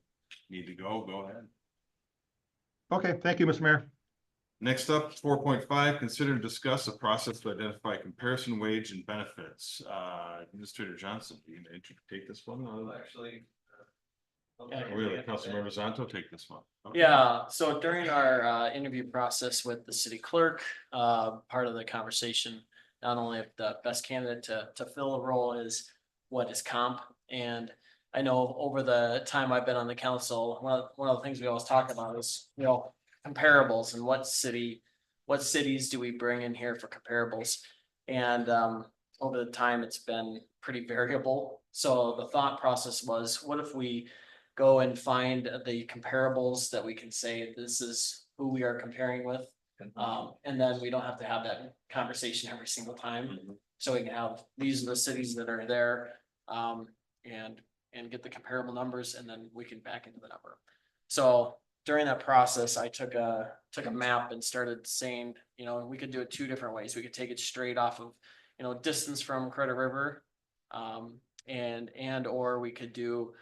need to go ahead. Okay, thank you, Mr. Mayor. Next up, 4.5, consider and discuss a process to identify comparison wage and benefits. Administrator Johnson, do you need to take this one? Actually. Really, Councilmember Zanto, take this one. Okay. Yeah, so during our interview process with the city clerk, part of the conversation, not only of the best candidate to fill a role is what is comp. And I know over the time I've been on the council, one of the things we always talk about is, comparables and what cities do we bring in here for comparables? And over the time, it's been pretty variable. So the thought process was, what if we go and find the comparables that we can say, this is who we are comparing with? And then we don't have to have that conversation every single time. So we can have, these are the cities that are there, and get the comparable numbers, and then we can back into the number. So during that process, I took a map and started saying, we could do it 2 different ways. We could take it straight off of, distance from Credit River, or we could do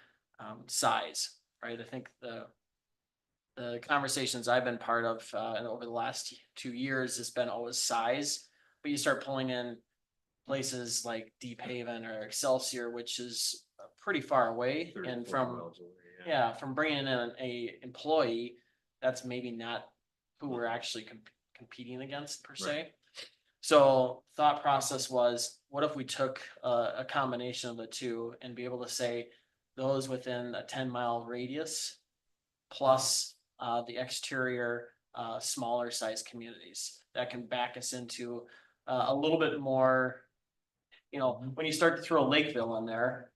size, right? I think the conversations I've been part of and over the last 2 years has been always size, but you start pulling in places like Deep Haven or Excelsior, which is pretty far away, and from bringing in a employee, that's maybe not who we're actually competing against per se. So thought process was, what if we took a combination of the 2 and be able to say those within a 10-mile radius plus the exterior smaller size communities that can back us into a little bit more, when you start to throw Lakeville in there,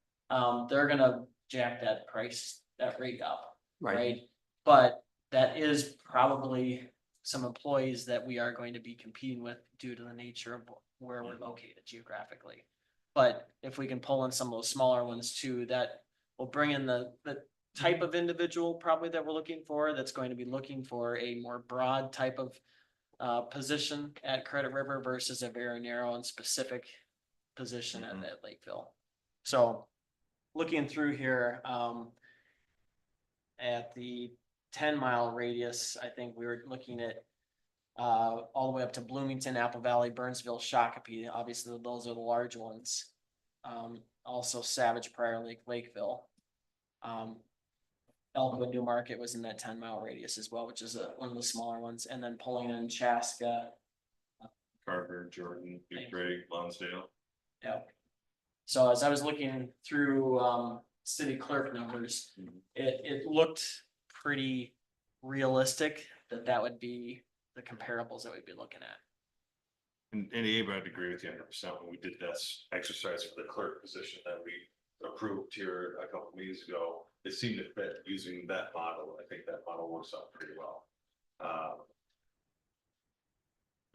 they're gonna jack that rate up, right? But that is probably some employees that we are going to be competing with due to the nature of where we're located geographically. But if we can pull in some of those smaller ones too, that will bring in the type of individual probably that we're looking for, that's going to be looking for a more broad type of position at Credit River versus a very narrow and specific position at Lakeville. So looking through here, at the 10-mile radius, I think we were looking at all the way up to Bloomington, Apple Valley, Burnsville, Shakopee. Obviously, those are the large ones. Also Savage, Prior Lake, Lakeville. Elko, Newmarket was in that 10-mile radius as well, which is one of the smaller ones. And then pulling in Chaska, Carver, Jordan, Big Thank Craig, Lonsdale. Yeah. So as I was looking through city clerk numbers, it looked pretty realistic that that would be the comparables that we'd be looking at. And Abe, I'd agree with you 100% when we did this exercise for the clerk position that we approved here a couple meetings ago. It seemed to fit using that model. I think that model works out pretty well.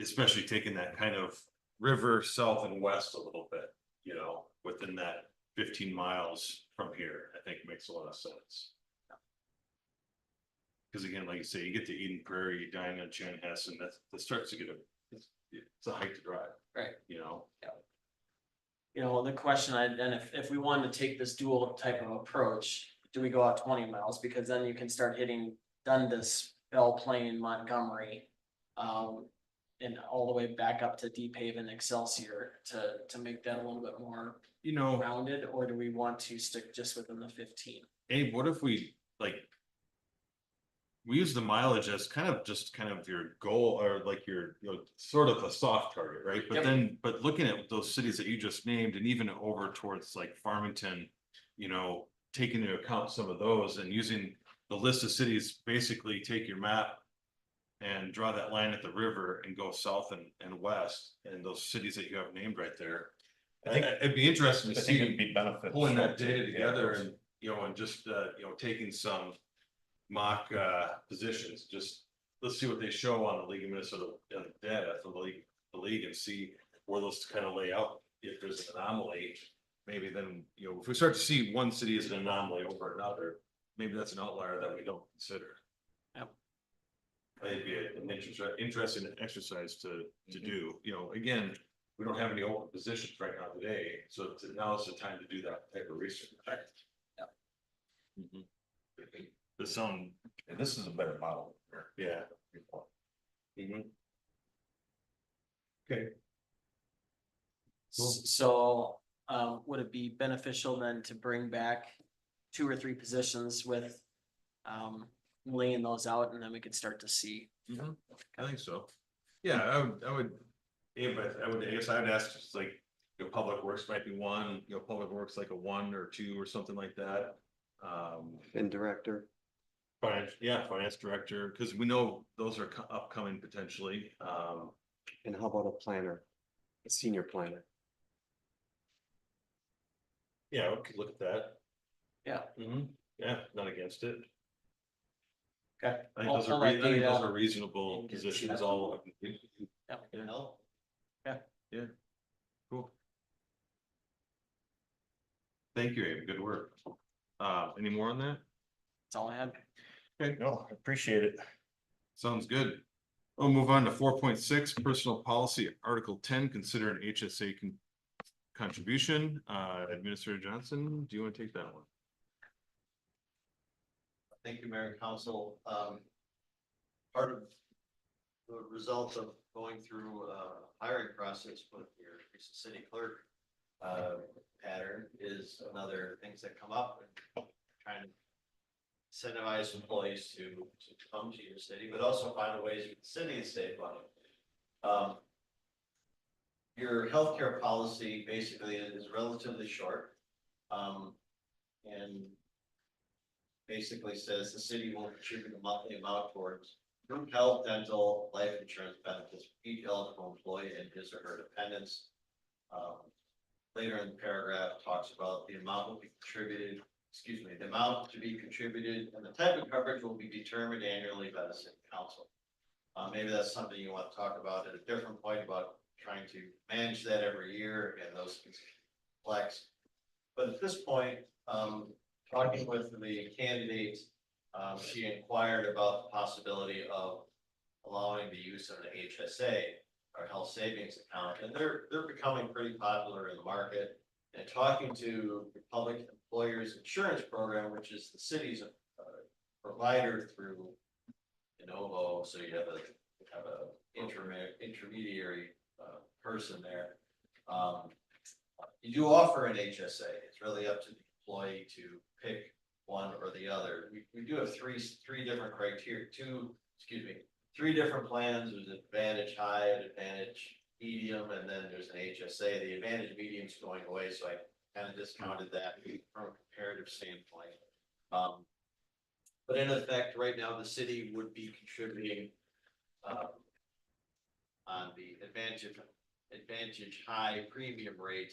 Especially taking that kind of river south and west a little bit, you know, within that 15 miles from here, I think makes a lot of sense. Because again, like you say, you get to Eden Prairie, Edina, Chanhassen, that starts to get it's a hike to drive. Right. You know? You know, the question if we wanted to take this dual type of approach, do we go out 20 miles? Because then you can start hitting Dundas, Belle Plaine, Montgomery, and all the way back up to Deep Haven, Excelsior to make that a little bit more, You know, rounded, or do we want to stick just within the 15? Abe, what if we we use the mileage as kind of your goal or like your, you know, sort of a soft target, right? But Yep. but looking at those cities that you just named and even over towards like Farmington, you know, taking into account some of those and using the list of cities, basically take your map and draw that line at the river and go south and west and those cities that you have named right there. I think it'd be interesting to see be beneficial. pulling that data together and, you know, and just, you know, taking some mock, positions, just, let's see what they show on the League of Minnesota data for the league and see where those kind of lay out. If there's an anomaly, maybe then, you know, if we start to see one city as an anomaly over another, maybe that's an outlier that we don't consider. Yep. It'd be an interesting exercise to do, you know, again, we don't have any open positions right now today, so now is the time to do that type of research. Mhm. This This is a better model. yeah. Mhm. Okay. Cool. So, would it be beneficial then to bring back 2 or 3 positions with, laying those out and then we could start to see? I think so. Yeah, I guess I would ask just like, you know, Public Works might be one, you know, Public Works like a 1 or 2 or something like that. And director. Finance director, because we know those are upcoming potentially. And how about a planner, a senior planner? Yeah, we could look at that. Yeah. Yeah, not against it. Okay. I think those are reasonable positions all. Yeah. Cool. Thank you, Abe. Good work. Any more on that? That's all I had. Okay, No, I appreciate it. sounds good. We'll move on to 4.6, personal policy, Article 10, consider an HSA contribution. Administrator Johnson, do you want to take that one? Thank you, Mayor and Council. Part of the result of going through a hiring process with your city clerk pattern is another things that come up and trying to incentivize employees to come to your city, but also find ways for the city to save money. Your healthcare policy basically is relatively short. And basically says the city will contribute a monthly amount towards group health, dental, life insurance benefits for each eligible employee and his or her dependents. Later in the paragraph talks about the amount will be contributed, the amount to be contributed and the type of coverage will be determined annually by the city council. Maybe that's something you want to talk about at a different point about trying to manage that every year and those things complex. But at this point, talking with the candidate, she inquired about the possibility of allowing the use of an HSA, or health savings account, and they're becoming pretty popular in the market. And talking to the Public Employers Insurance Program, which is the city's provider through Innovo, so you have a intermediary person there. You do offer an HSA. It's really up to the employee to pick one or the other. We do have three different criteria, three different plans. There's Advantage High, Advantage medium, and then there's an HSA. The Advantage medium's going away, so I kind of discounted that from a comparative standpoint. But in effect, right now, the city would be contributing on the Advantage high premium rate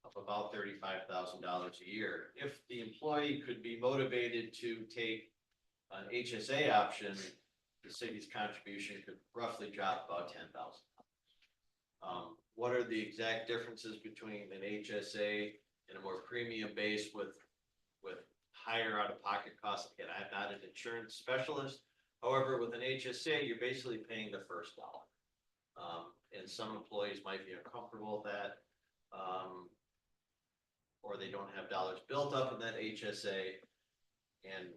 of about $35,000 a year. If the employee could be motivated to take an HSA option, the city's contribution could roughly drop about $10,000. What are the exact differences between an HSA and a more premium base with higher out-of-pocket costs? Again, I'm not an insurance specialist. However, with an HSA, you're basically paying the first dollar. And some employees might be uncomfortable with that. Or they don't have dollars built up in that HSA. And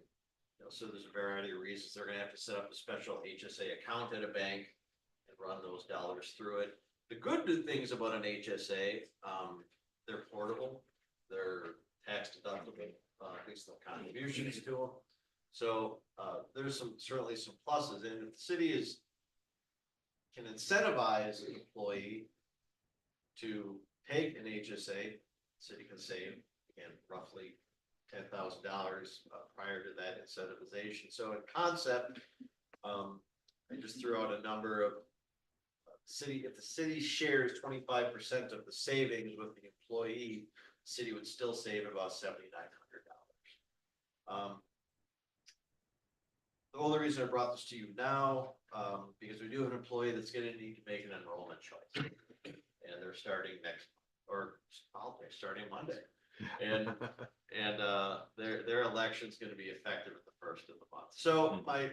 so there's a variety of reasons. They're gonna have to set up a special HSA account at a bank and run those dollars through it. The good things about an HSA, they're portable, they're tax deductible, at least the contributions to them. So there's certainly some pluses, and if the city can incentivize an employee to take an HSA, the city can save, again, roughly $10,000 prior to that incentivization. So in concept, I just threw out a number of if the city shares 25% of the savings with the employee, the city would still save about $7,900. The only reason I brought this to you now, because we do have an employee that's gonna need to make an enrollment choice. And they're starting starting Monday. And their election's gonna be effective at the first of the month. So my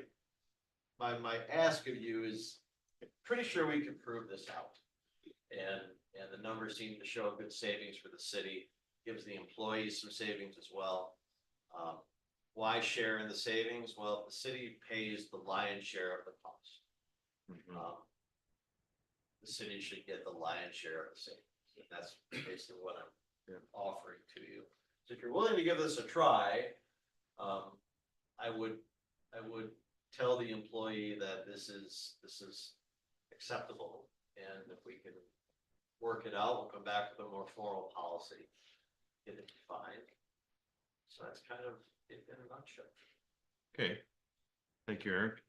ask of you is, I'm pretty sure we can prove this out. And the numbers seem to show good savings for the city, gives the employees some savings as well. Why share in the savings? Well, the city pays the lion's share of the cost. The city should get the lion's share of the savings. And that's basically what I'm offering to you. So if you're willing to give this a try, I would tell the employee that this is acceptable. And if we can work it out, we'll come back with a more formal policy. Get it defined. So that's kind of it in a nutshell. Okay. Thank you, Eric.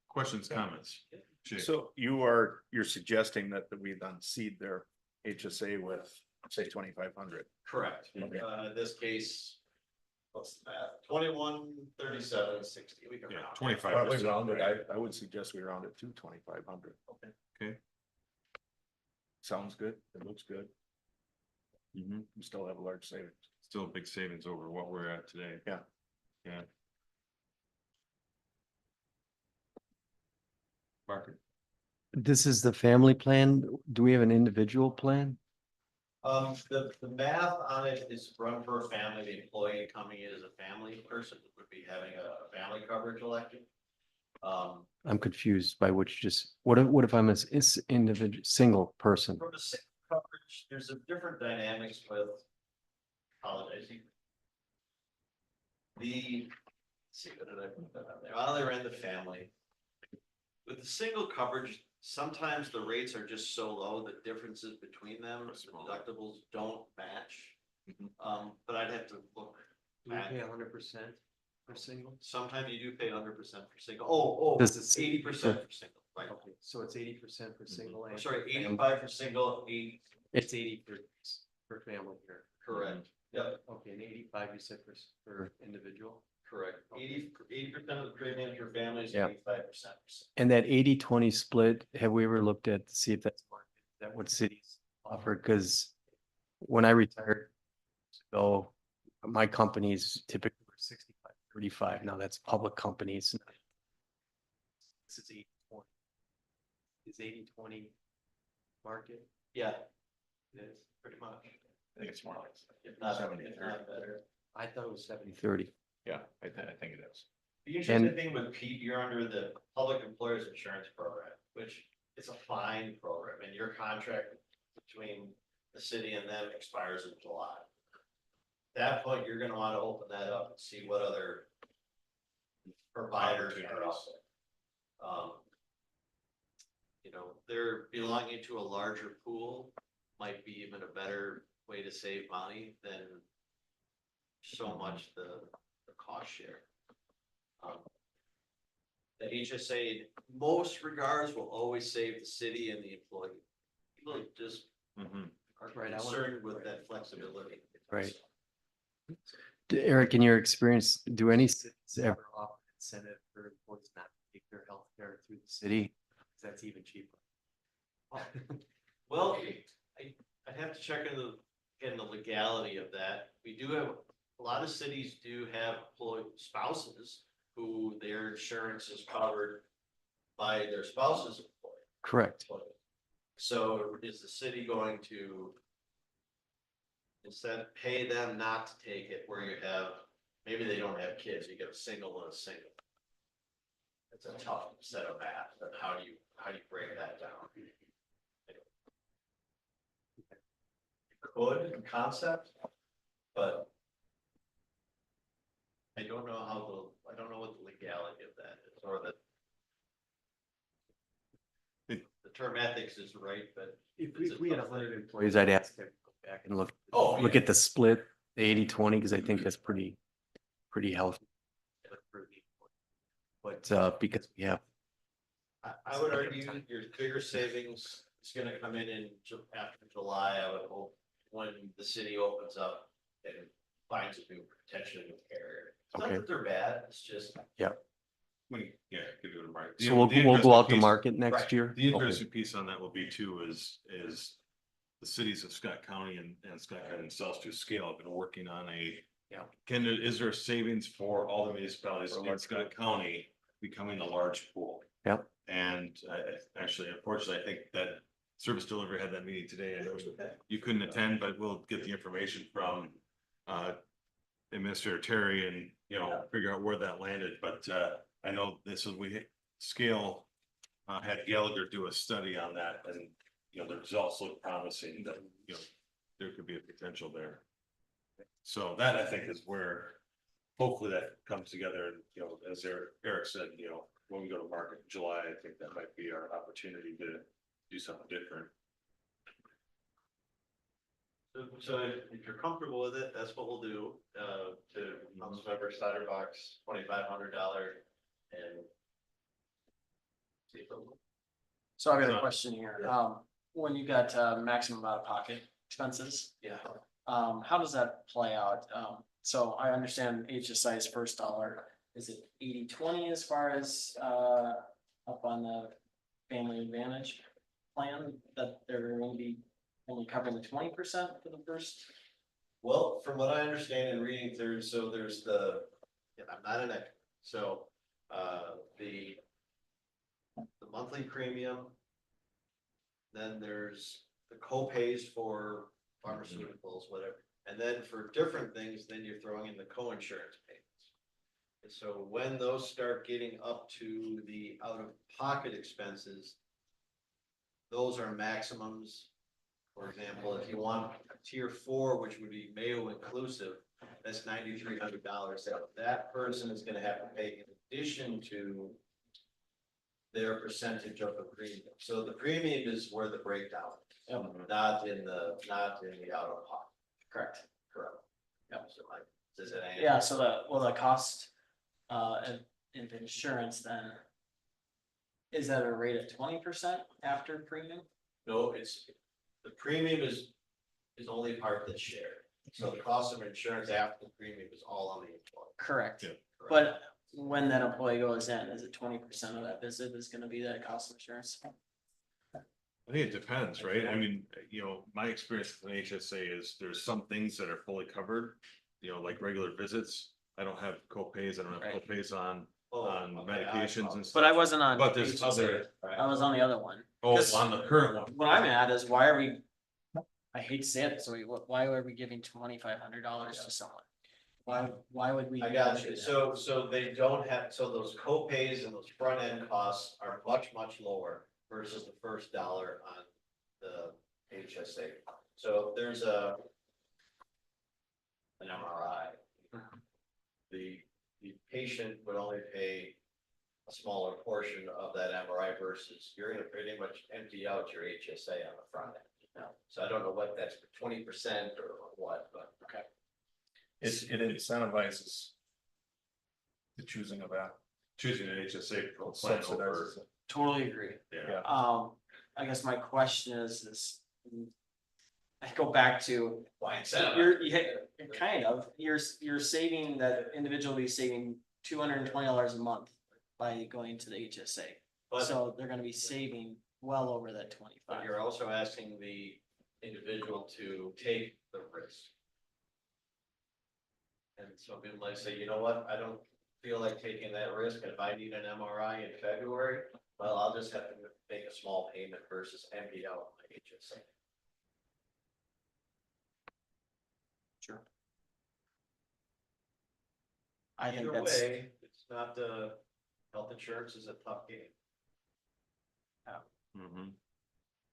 Questions, comments? Jake? So you're suggesting that we then seed their HSA with, say, 2,500. Correct. Okay. In this case, what's the math? 213760. We can Yeah, round. 25%. I would suggest we round it to 2,500. Okay. Okay. Sounds good. It looks good. Mm-hmm. We still have a large savings. Still a big savings over what we're at today. Yeah. Yeah. Market. This is the family plan. Do we have an individual plan? The math on it is run for a family. The employee coming in as a family person would be having a family coverage elected. I'm confused by what if I'm individual, single person? From a single coverage, there's a different dynamics with apologizing. Let's see, what did I put that on there? While they're in the family. With the single coverage, sometimes the rates are just so low that differences between them, the deductibles don't match. But I'd have to look. Do we pay 100% for single? Sometimes you do pay 100% for single. Does It's it- 80% for single, right? Okay, so it's 80% for single. and Sorry, family. 85 for single, 80, It's 80 for family here. correct. Yep, Okay, and 85 you said for individual? correct. 80% of the premiums for families, Yeah. 85% for single. And that 80-20 split, have we ever looked at to see if that's market? Is that what cities offer? Because when I retired, so my companies typically were 65-35. Now that's public companies. This is 80-20. Is 80-20 market? Yeah, it is, pretty much. I think it's more like. If not 70-30. better. I thought it was 70-30. Yeah, I think it is. The interesting thing with Pete, you're under the Public Employers Insurance Program, which is a fine program, and your contract between the city and them expires in July. At that point, you're gonna wanna open that up and see what other providers are out there. you know, they're belonging to a larger pool might be even a better way to save money than so much the cost share. The HSA, in most regards, will always save the city and the employee. People just are Right, I wanna- concerned with that flexibility. Right. Eric, in your experience, do any cities ever offer incentive for employees not to take their health care through the city? 'Cause that's even cheaper. Well, I'd have to check into, again, the legality of that. We do have, a lot of cities do have employee spouses who their insurance is covered by their spouse's employer. Correct. So is the city going to instead pay them not to take it where you have, maybe they don't have kids, you get a single and a single. It's a tough set of math, but how do you break that down? Could in concept, but I don't know I don't know what the legality of that is, or the term ethics is right, but. If we had 100 employees, I'd ask them to go back and look Oh, look yeah. at the split, the 80-20, because I think that's pretty healthy. But because we have, I would argue your bigger savings is gonna come in after July, I would hope, when the city opens up and finds a new, potentially new carrier. It's not Okay. that they're bad, it's just, Give it a mark. so we'll go interesting out to piece- market next right. year. The Okay. interesting piece on that will be too is the cities of Scott County and Scott County themselves to scale have been working on is there savings for all the municipalities in Scott County becoming a large pool? Yep. And actually, unfortunately, I think that service delivery had that meeting today. I know you couldn't attend, but we'll get the information from Administrator Terry and, figure out where that landed. But I know this is, Scale had Gallagher do a study on that, and, the results look promising that, there could be a potential there. So that, I think, is where hopefully that comes together, and, as Eric said, when we go to market in July, I think that might be our opportunity to do something different. so if you're comfortable with it, that's what we'll do, to Councilmember Steinerbach's $2,500 and. See if it'll- So I've got a question here. When you got maximum out of pocket expenses, Yeah, how does that play out? So I understand HSI's first dollar, is it 80-20 as far as up on the Family Advantage plan that they're going to be only covering the 20% for the first? well, from what I understand in reading through, so there's I'm not an expert, so, the monthly premium. Then there's the co-pays for pharmaceuticals, whatever, and then for different things, then you're throwing in the co-insurance payments. And so when those start getting up to the out-of-pocket expenses, those are maximums. For example, if you want tier 4, which would be Mayo inclusive, that's $9,300 that person is gonna have to pay in addition to their percentage of the premium. So the premium is where the breakdown, is, not in the out of pocket. Correct. Yep. So does that answer? Yeah, so the cost of insurance then, is that a rate of 20% after premium? No, the premium is only part that's shared. So the cost of insurance after the premium is all on the employer. Correct. Yeah. But when that employee goes in, is it 20% of that visit is gonna be that cost of insurance? I think it depends, right? I mean, my experience with an HSA is there's some things that are fully covered, like regular visits. I don't have co-pays, I don't have Right. co-pays on Okay, medications and stuff. But I wasn't on. But there's HSA. other, I was on the other one. on the current one. What I'm at is why are we, I hate to say it, so why are we giving $2,500 to someone? Why would we? I got you. So they don't have, so those co-pays and those front end costs are much, much lower versus the first dollar on the HSA. So if there's an MRI, the patient would only pay a smaller portion of that MRI versus you're gonna pretty much empty out your HSA on the front end. So I don't know what that's, 20% or what, but. Okay. It incentivizes the choosing of that. Choosing an HSA plan over. Subsidizes it. Totally agree. Yeah. I guess my question is, I go back to, Why incentivize? you're saving, that individual will be saving $220 a month by going to the HSA. But, So they're gonna be saving well over that but 25. you're also asking the individual to take the risk. And some people might say, you know what, I don't feel like taking that risk, and if I need an MRI in February, well, I'll just have to make a small payment versus empty out my HSA. Sure. I think Either that's, way, it's not, health insurance is a tough game. Mhm.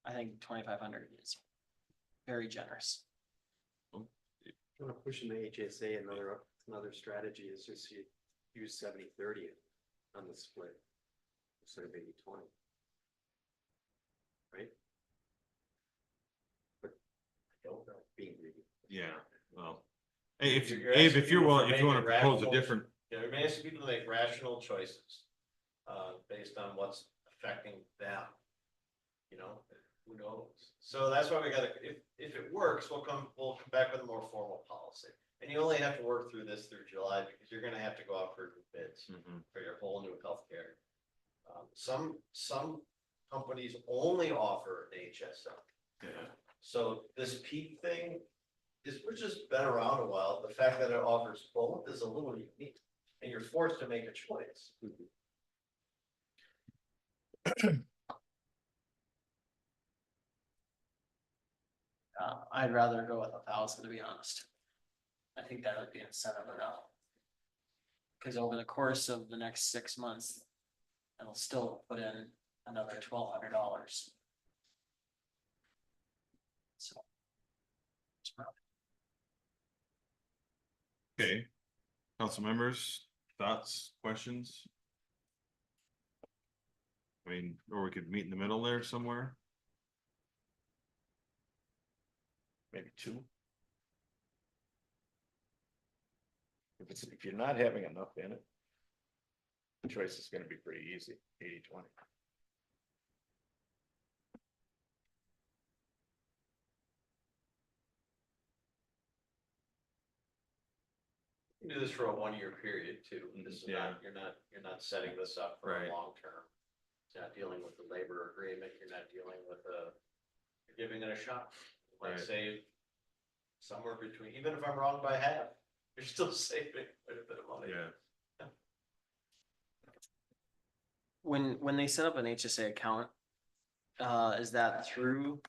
I think 2,500 is very generous. When pushing the HSA, another strategy is just you use 70-30 on the split instead of 80-20. Right? But I don't know, being greedy. Yeah, well, hey, if You're Abe, asking if you're people willing, to if you make wanna a propose a rational- different, You're asking people to make rational choices, based on what's affecting them. You know, who knows? So that's why we gotta, if it works, we'll come back with a more formal policy. And you only have to work through this through July, because you're gonna have to go out for bids for your whole new healthcare. Some companies only offer HSA. yeah, So this peak thing which has been around a while, the fact that it offers both is a little unique, and you're forced to make a choice. I'd rather go with 1,000, to be honest. I think that would be incentive enough. Cause over the course of the next 6 months, it'll still put in another $1,200. So. okay. Council members, thoughts, questions? I mean, or we could meet in the middle there somewhere. Maybe 2. If you're not having enough in it, the choice is gonna be pretty easy, 80-20. You can do this for a 1-year period too. This is Yeah. not, you're not setting this up for Right. a long term. You're not dealing with the labor agreement, you're not dealing with you're giving it a shot. Like Right. save somewhere between, even if I'm wrong by half, you're still saving quite a bit of money. Yeah. When they set up an HSA account, is that through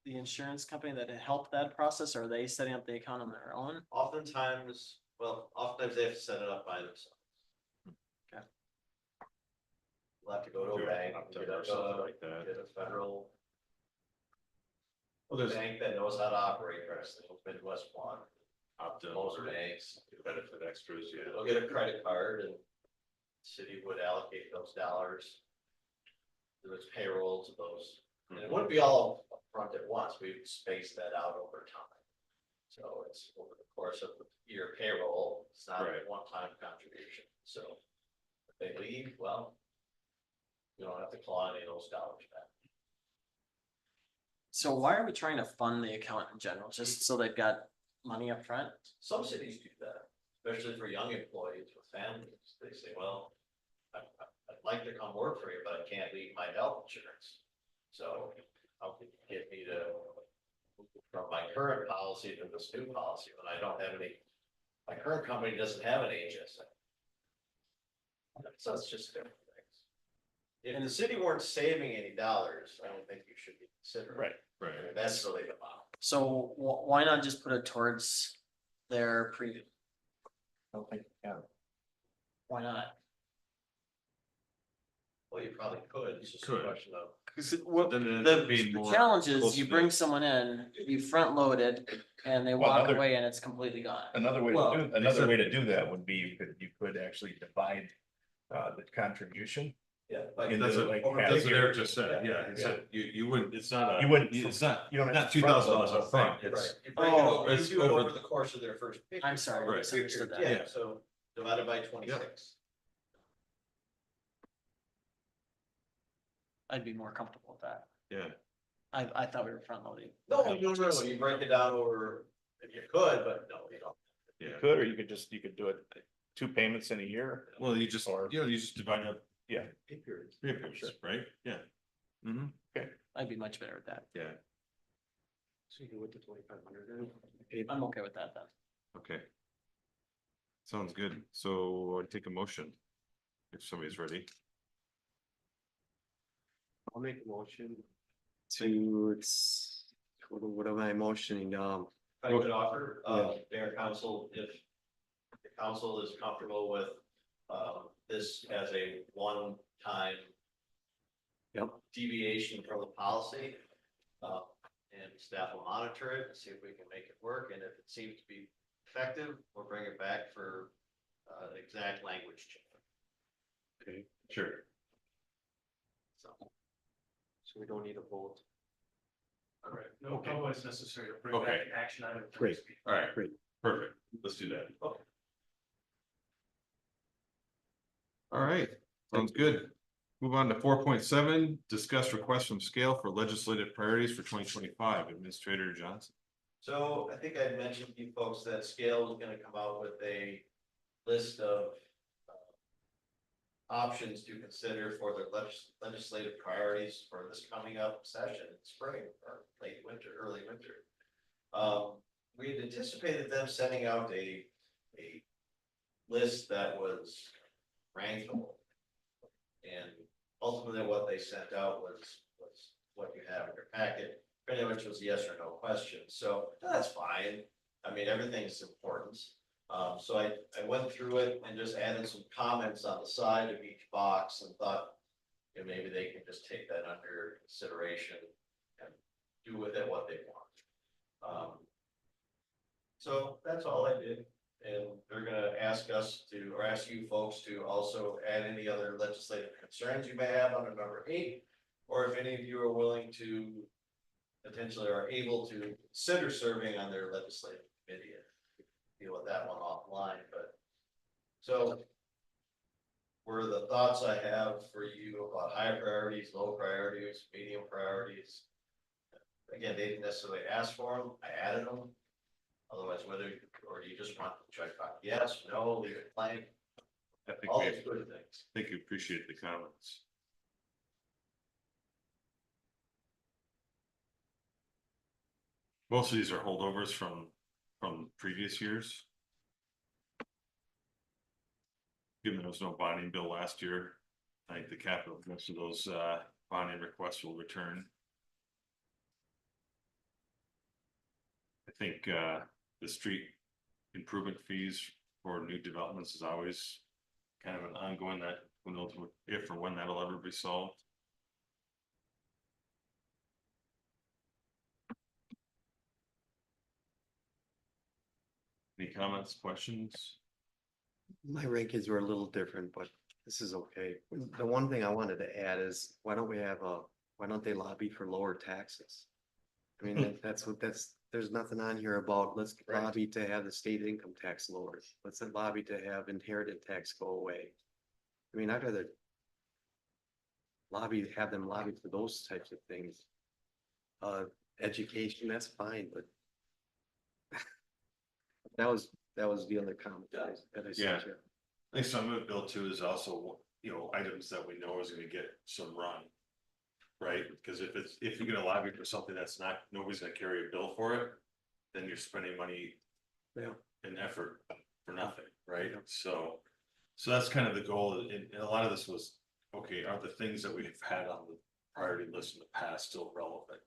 the insurance company that helped that process, or are they setting up the account on their own? Oftentimes they have to set it up by themselves. Okay. We'll have to go to a Do it bank, up to get or a, something like that. get a federal Well, there's bank that knows how to operate, rest of the Midwest one, opt-in most or banks. benefit extras, yeah. They'll get a credit card and city would allocate those dollars. Through its payroll to those, and it wouldn't be all upfront at once, we'd space that out over time. So it's over the course of your payroll, it's not a Right. one-time contribution, so. If they leave, well. You don't have to claw any of those dollars back. So why are we trying to fund the account in general? Just so they've got money up front? Some cities do that, especially for young employees with families, they say, well. I'd like to come work for you, but I can't leave my health insurance. So how can you get me to? From my current policy to this new policy when I don't have any, my current company doesn't have an HSA. So it's just different things. If the city weren't saving any dollars, I don't think you should be considering. Right. Right. That's really the model. So why not just put it towards their premium? I don't think you can. Why not? Well, you probably could, it's just a Could. question of. Cause what, Then it ends up being the more challenge close is you to bring the- someone in, you front load it, and they Well, walk another- away and it's completely gone. Another way Well, to do, they another said- way to do that would be you could actually divide the contribution. Yeah. And that's what, like that's what half- Eric just said, yeah, he said, you wouldn't, it's not a. You wouldn't- It's not, you don't have not to front $2,000 load the up whole front, thing. it's. Right, you break it over, it's you do it over over the course of their first. I'm sorry, I Right. misunderstood that. Yeah, so divided by 26. I'd be more comfortable with that. Yeah, I thought we were front loading. No, you break it down over, if you could, but no, you don't. You yeah, could, or you could do it 2 payments in a year. well, you just, Or- you just divide up Yeah, Pay periods. three periods, right? Yeah. Mm-hmm, I'd be much better with that. yeah, So you go with the 2,500 I'm okay with that then. okay. Sounds good, so I'd take a motion. If somebody's ready. I'll make a motion to, what am I motioning? If I could offer, Mayor Council, if the council is comfortable with, this as a one-time Yep. deviation from the policy, and staff will monitor it and see if we can make it work, and if it seems to be effective, we'll bring it back for, exact language change. Okay, Sure. So, so we don't need a vote. all right. No, Okay. no, it's necessary to bring Okay. back an action item. for Great. this meeting. All right, Great. perfect, let's do that. Okay. All right, sounds good. Move on to 4.7, discuss requests from Scale for legislative priorities for 2025. Administrator Johnson. So I think I mentioned to you folks that Scale is gonna come out with a list of options to consider for their legislative priorities for this coming up session in spring or late winter, early winter. We had anticipated them sending out a list that was rankable. And ultimately what they sent out was what you have in your packet, pretty much was yes or no questions, so that's fine. I mean, everything's important. So I went through it and just added some comments on the side of each box and thought, you know, maybe they can just take that under consideration and do with it what they want. So that's all I did. And they're gonna ask us to, or ask you folks to also add any other legislative concerns you may have under number 8. Or if any of you are willing to potentially are able to consider serving on their legislative committee. Deal with that one offline, but. So. Were the thoughts I have for you about high priorities, low priorities, medium priorities. Again, they didn't necessarily ask for them, I added them. Otherwise, whether, or do you just want to check out, yes, no, leave it blank, I think all we, those good things. I think you appreciate the comments. Most of these are holdovers from previous years. Given there was no bonding bill last year, I think the capital, most of those bonding requests will return. I think the street improvement fees for new developments is always kind of an ongoing, that who knows if or when that'll ever be solved. Any comments, questions? My rankings were a little different, but this is okay. The one thing I wanted to add is, why don't they lobby for lower taxes? I mean, there's nothing on here about, let's Right. lobby to have the state income tax lowered. Let's lobby to have inherited tax go away. I mean, I'd rather have them lobby for those types of things. Education, that's fine, but that was the other comment that I Yeah. said. Yeah. I think some of it, Bill, too, is also, you know, items that we know is gonna get some run. Right, because if you're gonna lobby for something that's not, nobody's gonna carry a bill for it, then you're spending money. Yeah. And effort for nothing, right? So that's kind of the goal, and a lot of this was, okay, are the things that we've had on the priority list in the past still relevant?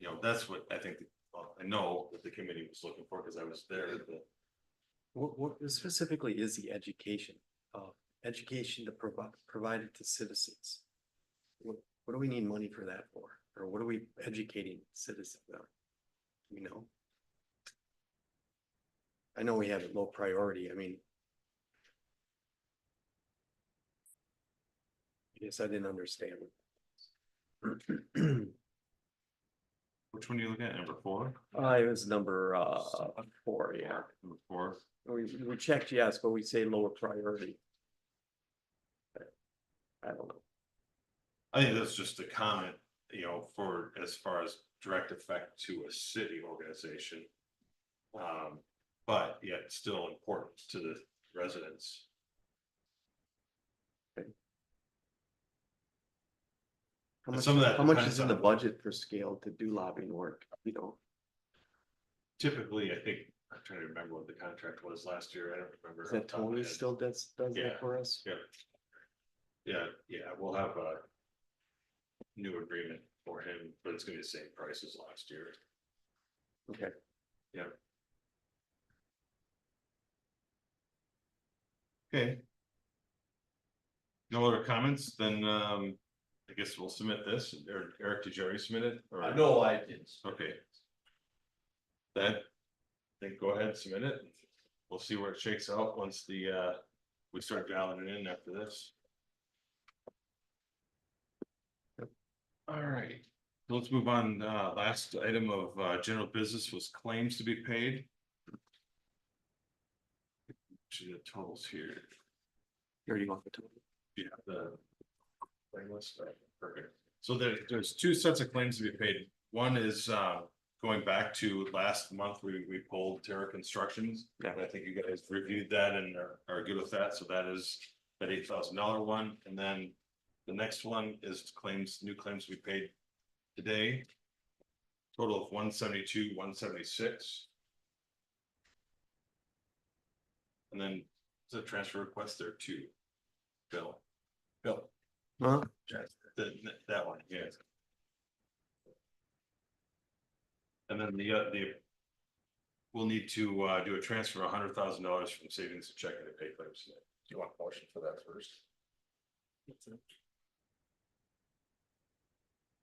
You know, that's what I think, well, I know that the committee was looking for, because I was there, but What specifically is the education to provided to citizens? What do we need money for that for? Or what are we educating citizens on? You know? I know we have it low priority. I mean, Yes, I didn't understand. Which one are you looking at? Number 4? It was number 4, yeah. Number 4. We checked yes, but we say lower priority. I don't know. I think that's just a comment, for as far as direct effect to a city organization. But yet still important to the residents. How And much, some of that how much depends is in the on- budget for scale to do lobbying work, Typically, I think, I'm trying to remember what the contract was last year, I don't remember. Is that off the top of my Tony head. still does Yeah. that for us? Yeah, we'll have a new agreement for him, but it's gonna be the same price as last year. Okay. Yeah. Okay. No other comments, then, I guess we'll submit this, or Eric, did you already submit it? Or- No, I didn't. Okay. Then go ahead, and submit it. We'll see where it shakes out once we start dialing it in after this. All right, so let's move on. Last item of general business was claims to be paid. Actually, the totals here. You already want the total? Yeah, the claim list, right, perfect. So there's 2 sets of claims to be paid. One is going back to last month, we pulled Terra Constructions. Yeah. I think you guys reviewed that and are good with that, so that is that $8,000 one, and then the next one is new claims we paid today. Total of 172, 176. And then the transfer request there too. Bill. Huh? That one, yeah. And then we'll need to do a transfer of $100,000 from savings to checking to pay claims. Do you want a motion for that first?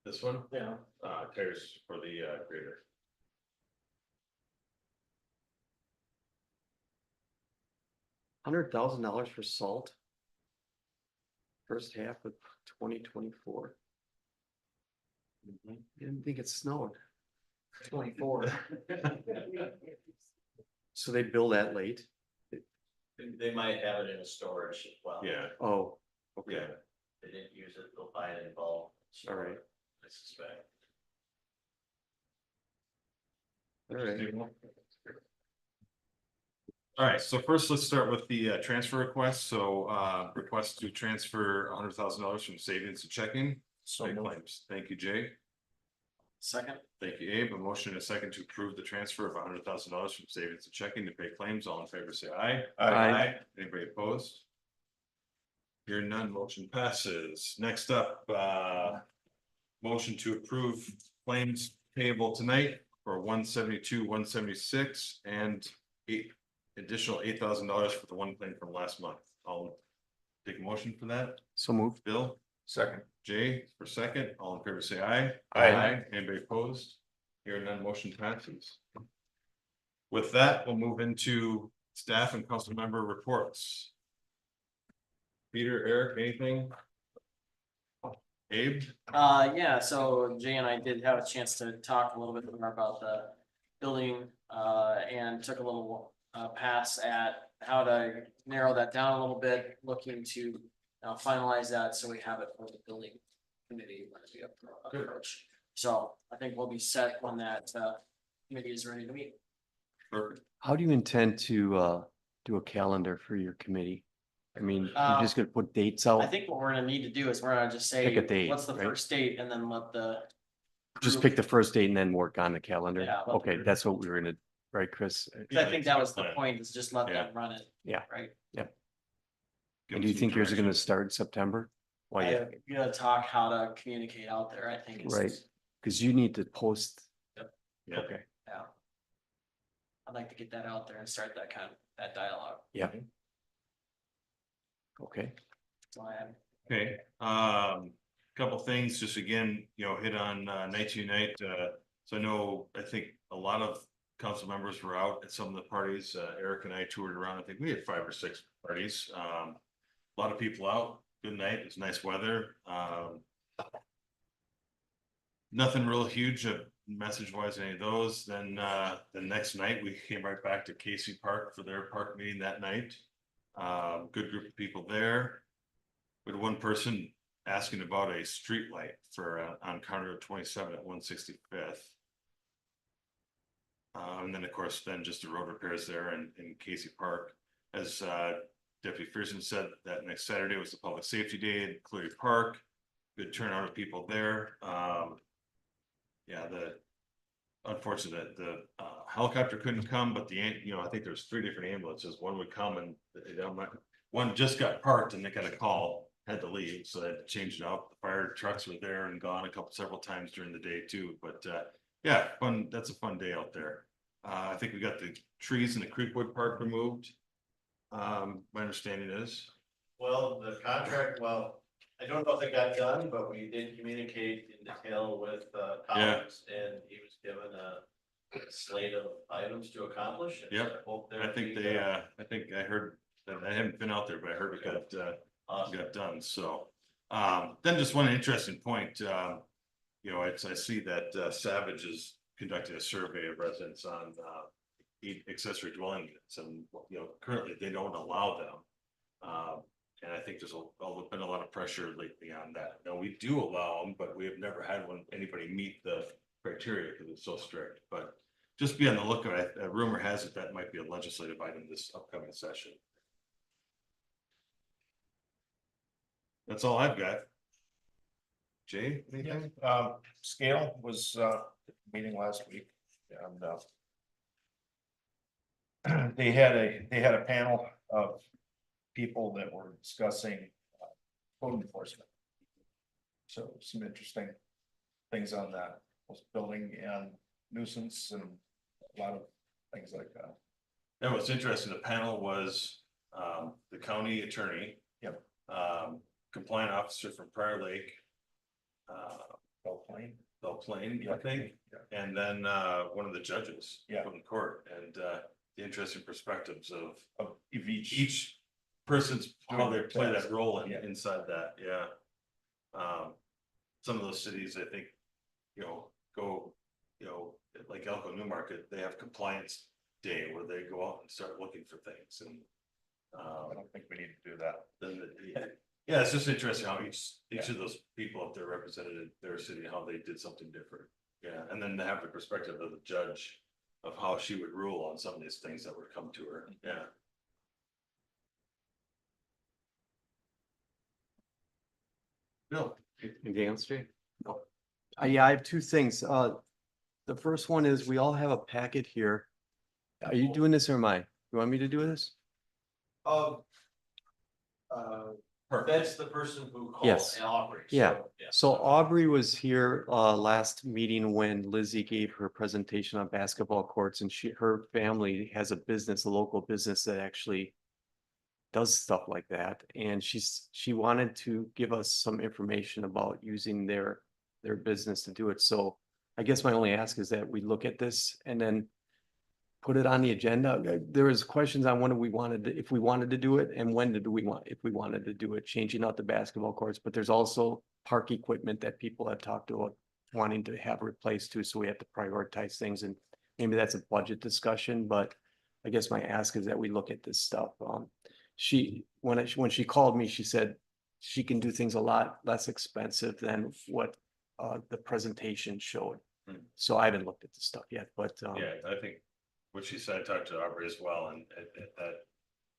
This one? Yeah. Tears for the grader. $100,000 for salt. First half of 2024. Didn't think it snowed. 24. So they bill that late? They might have it in a storage as well. Yeah, Oh, okay. yeah. They didn't use it, they'll buy it in bulk. All right. I suspect. All right. All right, so first let's start with the transfer request. So request to transfer $100,000 from savings to checking. So Pay moved. claims. Thank you, Jay. Second, Thank you, Abe. A motion and a second to approve the transfer of $100,000 from savings to checking to pay claims. All in favor, say aye. Aye. Anybody opposed? Hearing none, motion passes. Next up, motion to approve claims payable tonight for 172, 176, and additional $8,000 for the one claim from last month. I'll take a motion for that. So moved. Bill, Second. Jay for second. All in favor, say aye. Aye. Anybody opposed? Hearing none, motion passes. With that, we'll move into staff and council member reports. Peter, Eric, anything? Abe? yeah, so Jay and I did have a chance to talk a little bit more about the building, and took a little pass at how to narrow that down a little bit, looking to finalize that, so we have it for the building committee when we approach. So I think we'll be set when that committee is ready to meet. Perfect. How do you intend to do a calendar for your committee? I mean, you're just gonna put dates out? I think what we're gonna need to do is we're gonna just say, Pick a date, what's the right? first date, and then let the. Just group- pick the first date and then work on the calendar? Yeah, let the Okay, group- that's what we were gonna, right, Chris? 'cause I think that was the point, is just let Yeah. them run it. Yeah. Right? Give And do you some think yours are gonna direction. start in September? Why, Yeah, you gotta talk how to communicate out there, I think. right, because you need to post. Yeah. Okay, Yeah. I'd like to get that out there and start that dialogue. yeah. Okay, That's all I have. Okay, couple things, just again, hit on Night to Unite. So I think a lot of council members were out at some of the parties. Eric and I toured around. I think we had 5 or 6 parties. A lot of people out. good night. It was nice weather. Nothing real huge, message wise, any of those. Then the next night, we came right back to Casey Park for their park meeting that night. Good group of people there. We had one person asking about a street light for on County Road 27 at 165th. And then, of course, then just the road repairs there in Casey Park. As Deputy Pearson said, that next Saturday was the Public Safety Day in Cleary Park. Good turnout of people there. Yeah, unfortunate, the helicopter couldn't come, but I think there's 3 different ambulances. One would come and one just got parked and they got a call, had to leave, so they had to change it up. The fire trucks were there and gone several times during the day too, but yeah, fun. That's a fun day out there. I think we got the trees in the Creekwood Park removed. My understanding is. Well, the contract, I don't know if it got done, but we did communicate in detail with Collins, and he was given a slate of items to accomplish. And Yep. I hope I think they're- I think I heard that. I haven't been out there, but I heard it Awesome. got done. So then just one interesting point, I see that Savage is conducting a survey of residents on accessory dwelling units, and currently they don't allow them. And I think there's been a lot of pressure lately on that. Now, we do allow them, but we have never had anybody meet the criteria because it's so strict. But just be on the lookout. A rumor has it that might be a legislative item this upcoming session. That's all I've got. Jay, anything? Scale was meeting last week, and they had a panel of people that were discussing code enforcement. So some interesting things on that, was building and nuisance and a lot of things like that. That was interesting. The panel was the county attorney. Yep. Compliant officer from Prior Lake. Belle Plaine, I think, Yeah. and then one of the judges. Yeah. From the court, and the interesting perspectives of each each person's, how they play that Task. role Yeah. inside that, yeah. Some of those cities, I think, go, like Elko Newmarket, they have compliance day where they go out and start looking for things, and I don't think we need to do that. yeah, it's just interesting how each of those people up there represented their city, how they did something different. Yeah, and then to have the perspective of the judge of how she would rule on some of these things that would come to her, yeah. Bill? Anything else, Jay? No. Yeah, I have 2 things. The first one is we all have a packet here. Are you doing this or am I? You want me to do this? That's the person who called Yes. and Aubrey. Yeah. So, So Aubrey was here last meeting when Lizzie gave her presentation on basketball courts, and her family has a business, a local business that actually does stuff like that. And she wanted to give us some information about using their business to do it. So I guess my only ask is that we look at this and then put it on the agenda. There was questions on when if we wanted to do it, and when if we wanted to do it, changing out the basketball courts, but there's also park equipment that people have talked about wanting to have replaced too, so we have to prioritize things, and maybe that's a budget discussion, but I guess my ask is that we look at this stuff. When she called me, she said she can do things a lot less expensive than what the presentation showed. So I haven't looked at the stuff yet, but Yeah, I think what she said, I talked to Aubrey as well, and that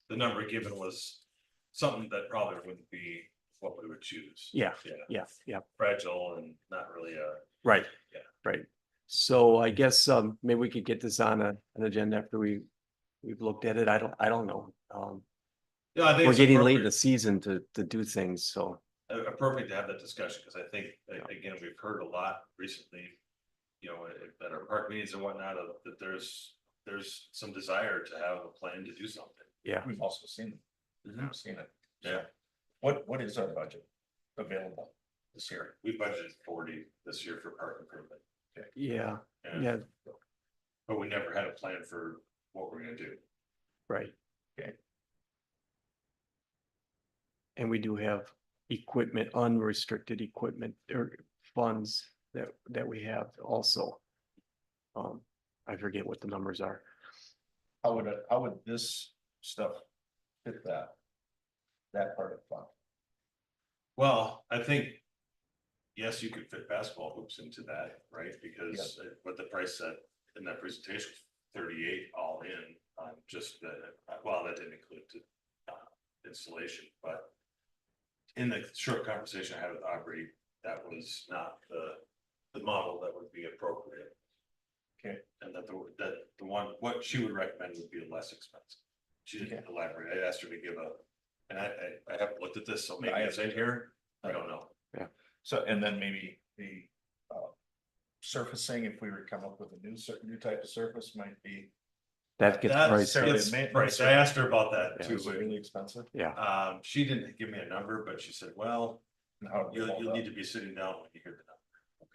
the number given was something that probably wouldn't be what we would choose. yeah, Yeah, yeah. fragile and not really Right. Yeah. Right. So I guess maybe we could get this on an agenda after we've looked at it. I don't know. Yeah, I think We're it's getting late in appropriate- the season to do things, so. appropriate to have that discussion, because I think, again, we've heard a lot recently, at our park meetings and whatnot, that there's some desire to have a plan to do something. Yeah. We've also seen it. Yeah. What is our budget available this year? We budgeted 40 this year for park improvement. Yeah, and- yeah, But we never had a plan for what we're gonna do. right. Okay. And we do have equipment, unrestricted equipment or funds that we have also. I forget what the numbers are. How would this stuff fit that part of the fund? Well, I think. Yes, you could fit basketball hoops into that, right? Because what the price said in that presentation, 38 all in, just the, well, that didn't include installation, but. In the short conversation I had with Aubrey, that was not the model that would be appropriate. Okay. And that the one, what she would recommend would be less expensive. She didn't elaborate. I asked her to give and I haven't looked at this, so maybe it's in here. I don't know. Yeah. So, and then maybe the surfacing, if we were to come up with a new type of surface, might be. That gets That's pricey. it's pricey. I asked her about that too. but, Really expensive. Yeah. She didn't give me a number, but she said, well, And how do we you'll hold need up? to be sitting down when you hear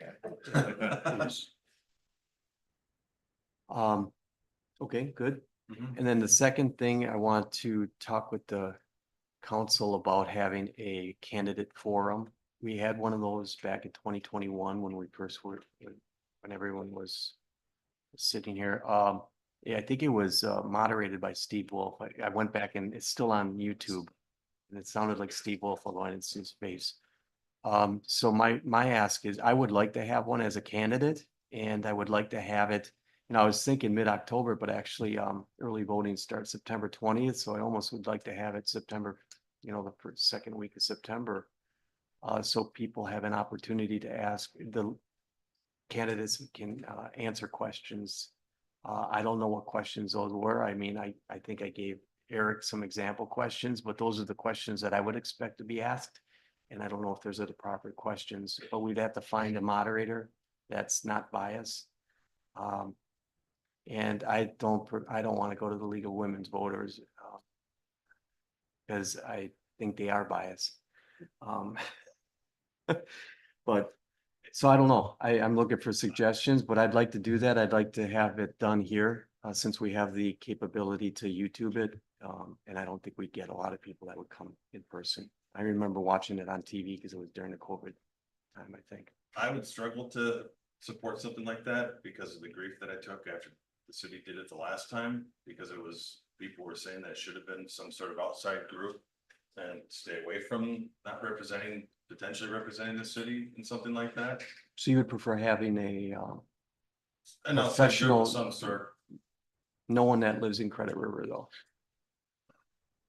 Okay. Okay, good. Mhm. And then the second thing, I want to talk with the council about having a candidate forum. We had one of those back in 2021 when we first were, when everyone was sitting here. Yeah, I think it was moderated by Steve Wolf. I went back and it's still on YouTube. And it sounded like Steve Wolf, although I didn't see his face. So my ask is, I would like to have one as a candidate, and I would like to have it, I was thinking mid-October, but actually, early voting starts September 20th, so I almost would like to have it September, the second week of September. So people have an opportunity to ask, the candidates can answer questions. I don't know what questions those were. I mean, I think I gave Eric some example questions, but those are the questions that I would expect to be asked. And I don't know if there's the proper questions, but we'd have to find a moderator that's not biased. And I don't want to go to the League of Women's Voters because I think they are biased. But so I don't know. I'm looking for suggestions, but I'd like to do that. I'd like to have it done here since we have the capability to YouTube it. And I don't think we'd get a lot of people that would come in person. I remember watching it on TV because it was during the COVID time, I think. I would struggle to support something like that because of the grief that I took after the city did it the last time, because it was, people were saying that it should have been some sort of outside group and stay away from not potentially representing the city in something like that. So you would prefer having a An outside group professional, of some sort. no one that lives in Credit River though?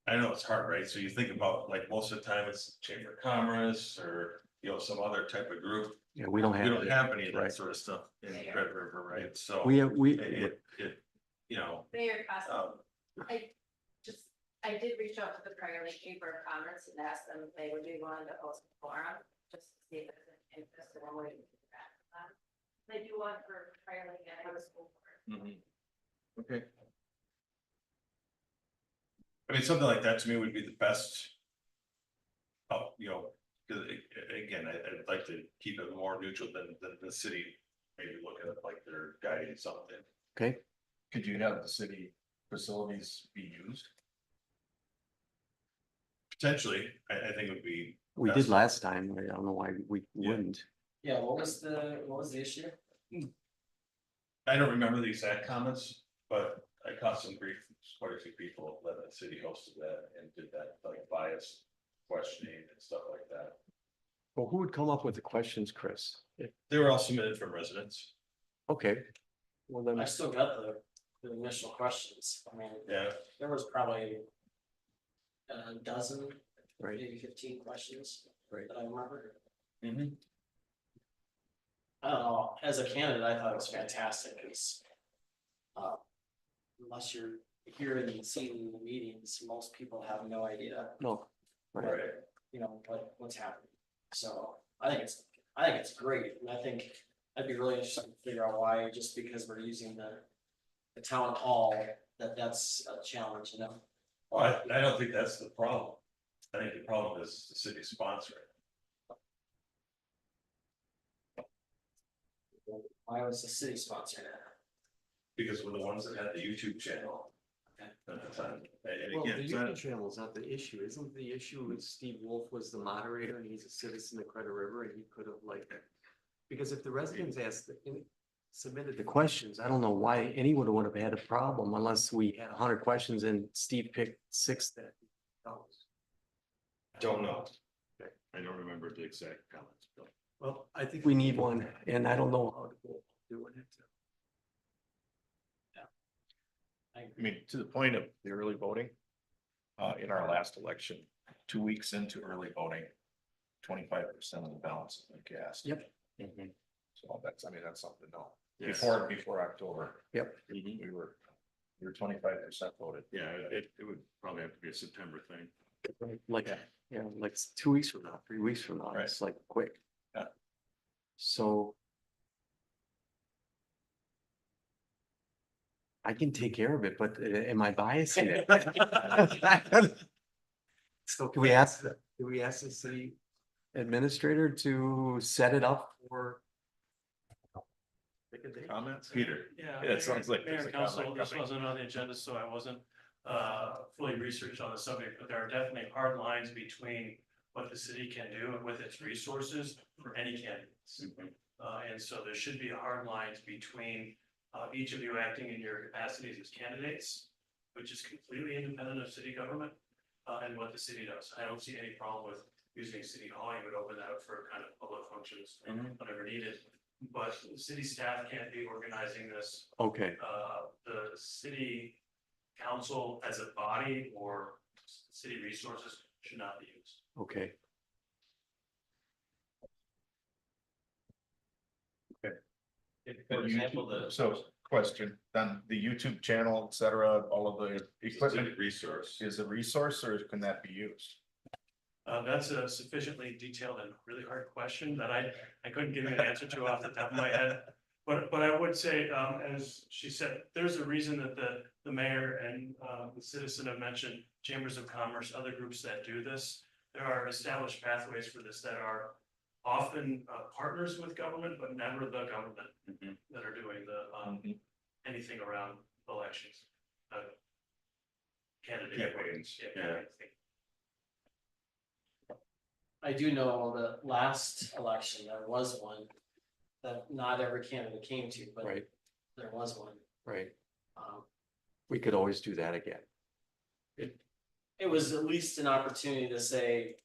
I know it's hard, right? So you think about, like, most of the time it's Chamber of Commerce or, some other type of group. Yeah, we don't have. We don't it. have any of that Right. sort of stuff in Red River, right? So. We It, Mayor Costa, I did reach out to the Prior Lake Chamber of Commerce and asked them if they would be willing to host a forum, just to see if there's an interest in one way to do that. They do one for Prior Lake and for the school board. Okay. I mean, something like that to me would be the best. Oh, because again, I'd like to keep it more neutral than the city, maybe look at it like they're guiding something. Okay, Could you have the city facilities be used? Potentially, I think it would be. we best. did last time. I don't know why we wouldn't. Yeah, what was the issue? I don't remember the exact comments, but I caught some grief from quite a few people that the city hosted that and did that, like, bias questioning and stuff like that. Well, who would come up with the questions, Chris? They were all submitted from residents. Okay. Well, then, I still got the initial questions. I mean, Yeah. there was probably a dozen, right, maybe 15 questions Right. that I remember. Mm-hmm. I don't know, as a candidate, I thought it was fantastic, because unless you're hearing and seeing the meetings, most people have no idea, no, right, what's happening. So I think it's great, and I think I'd be really interested to figure out why, just because we're using the town hall, that's a challenge, Well, I don't think that's the problem. I think the problem is the city sponsoring. Why was the city sponsoring it? Because we're the ones that had the YouTube channel. And Well, again, the it's not- YouTube channel is not the issue. Isn't the issue with Steve Wolf was the moderator and he's a citizen of Credit River and he could have like. Because if the residents submitted the questions, I don't know why anyone would have had a problem unless we had 100 questions and Steve picked 6 that. Don't know. I don't remember the exact comments, Bill. Well, I think we need one and I don't know how to go doing it. I mean, to the point of the early voting. In our last election, 2 weeks into early voting, 25% of the ballots have been cast. Yep. So that's, I mean, that's something to know. Yes. Before October. Yep. We were 25% voted. Yeah, it would probably have to be a September thing. Like, yeah, like 2 weeks from now, 3 weeks from now, it's like quick. Yeah. So. I can take care of it, but am I biasing it? So can we ask the city administrator to set it up for? Comments? Peter? Yeah. Yeah, it sounds like Mayor there's a and council, comment this coming. wasn't on the agenda, so I wasn't fully researched on the subject, but there are definitely hard lines between what the city can do with its resources for any candidates. And so there should be hard lines between each of you acting in your capacities as candidates, which is completely independent of city government, and what the city does. I don't see any problem with using city hall. You would open that up for kind of public functions whenever needed. But the city staff can't be organizing this. Okay, The city council as a body or city resources should not be used. okay. For example, the. So question, then the YouTube channel, et cetera, all of the equipment Resource. is a resource or can that be used? That's a sufficiently detailed and really hard question that I couldn't give you an answer to off the top of my head. But I would say, as she said, there's a reason that the mayor and the citizen have mentioned chambers of commerce, other groups that do this. There are established pathways for this that are often partners with government, but never the government that are doing the anything around elections. Candidate. Campaigns, yeah. campaigns. I do know the last election, there was one that not every candidate came to, but Right, there was one. right. Um, We could always do that again. it was at least an opportunity to say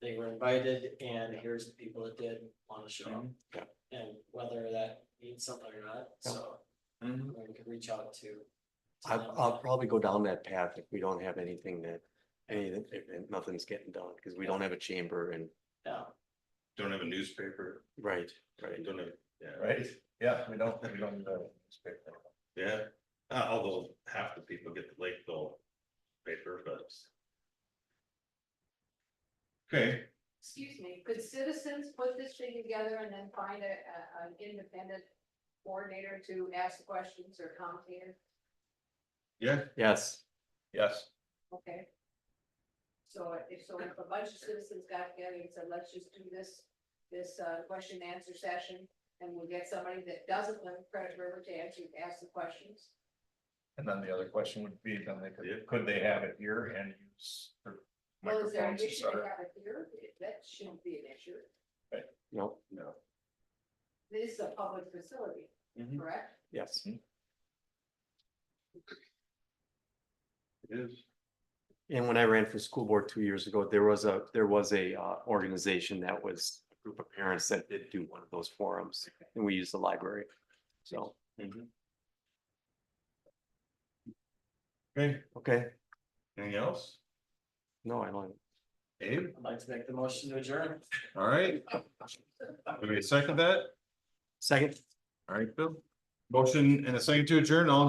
they were invited and here's the people that did want to show up. Yeah. And whether that means something or not, so we could reach out to. I'll probably go down that path if we don't have anything if nothing's getting done, because we don't have a chamber and, Yeah, Don't have a newspaper. right. Don't have, yeah. Right? Yeah, we don't need a newspaper. Yeah, although half the people get the Lakeville paper, but. Okay, Excuse me, could citizens put this thing together and then find an independent coordinator to ask the questions or commentator? yeah, Yes, Yes. Okay. So if a bunch of citizens got together and said, let's just do this question and answer session, and we'll get somebody that doesn't live in Credit River to ask the questions. And then the other question would be, then could they have it here and use their Well, is there an microphones, et issue to cetera? have it here? That shouldn't be an issue. no, This is a public facility, correct? yes. it is. And when I ran for school board 2 years ago, there was a organization that was a group of parents that did do one of those forums, and we used the library. So, Okay, okay, anything else? no, I don't. Abe, I'd like to make the motion to adjourn. all right. Maybe a second that? Second. All right, Bill. Motion and a second to adjourn, all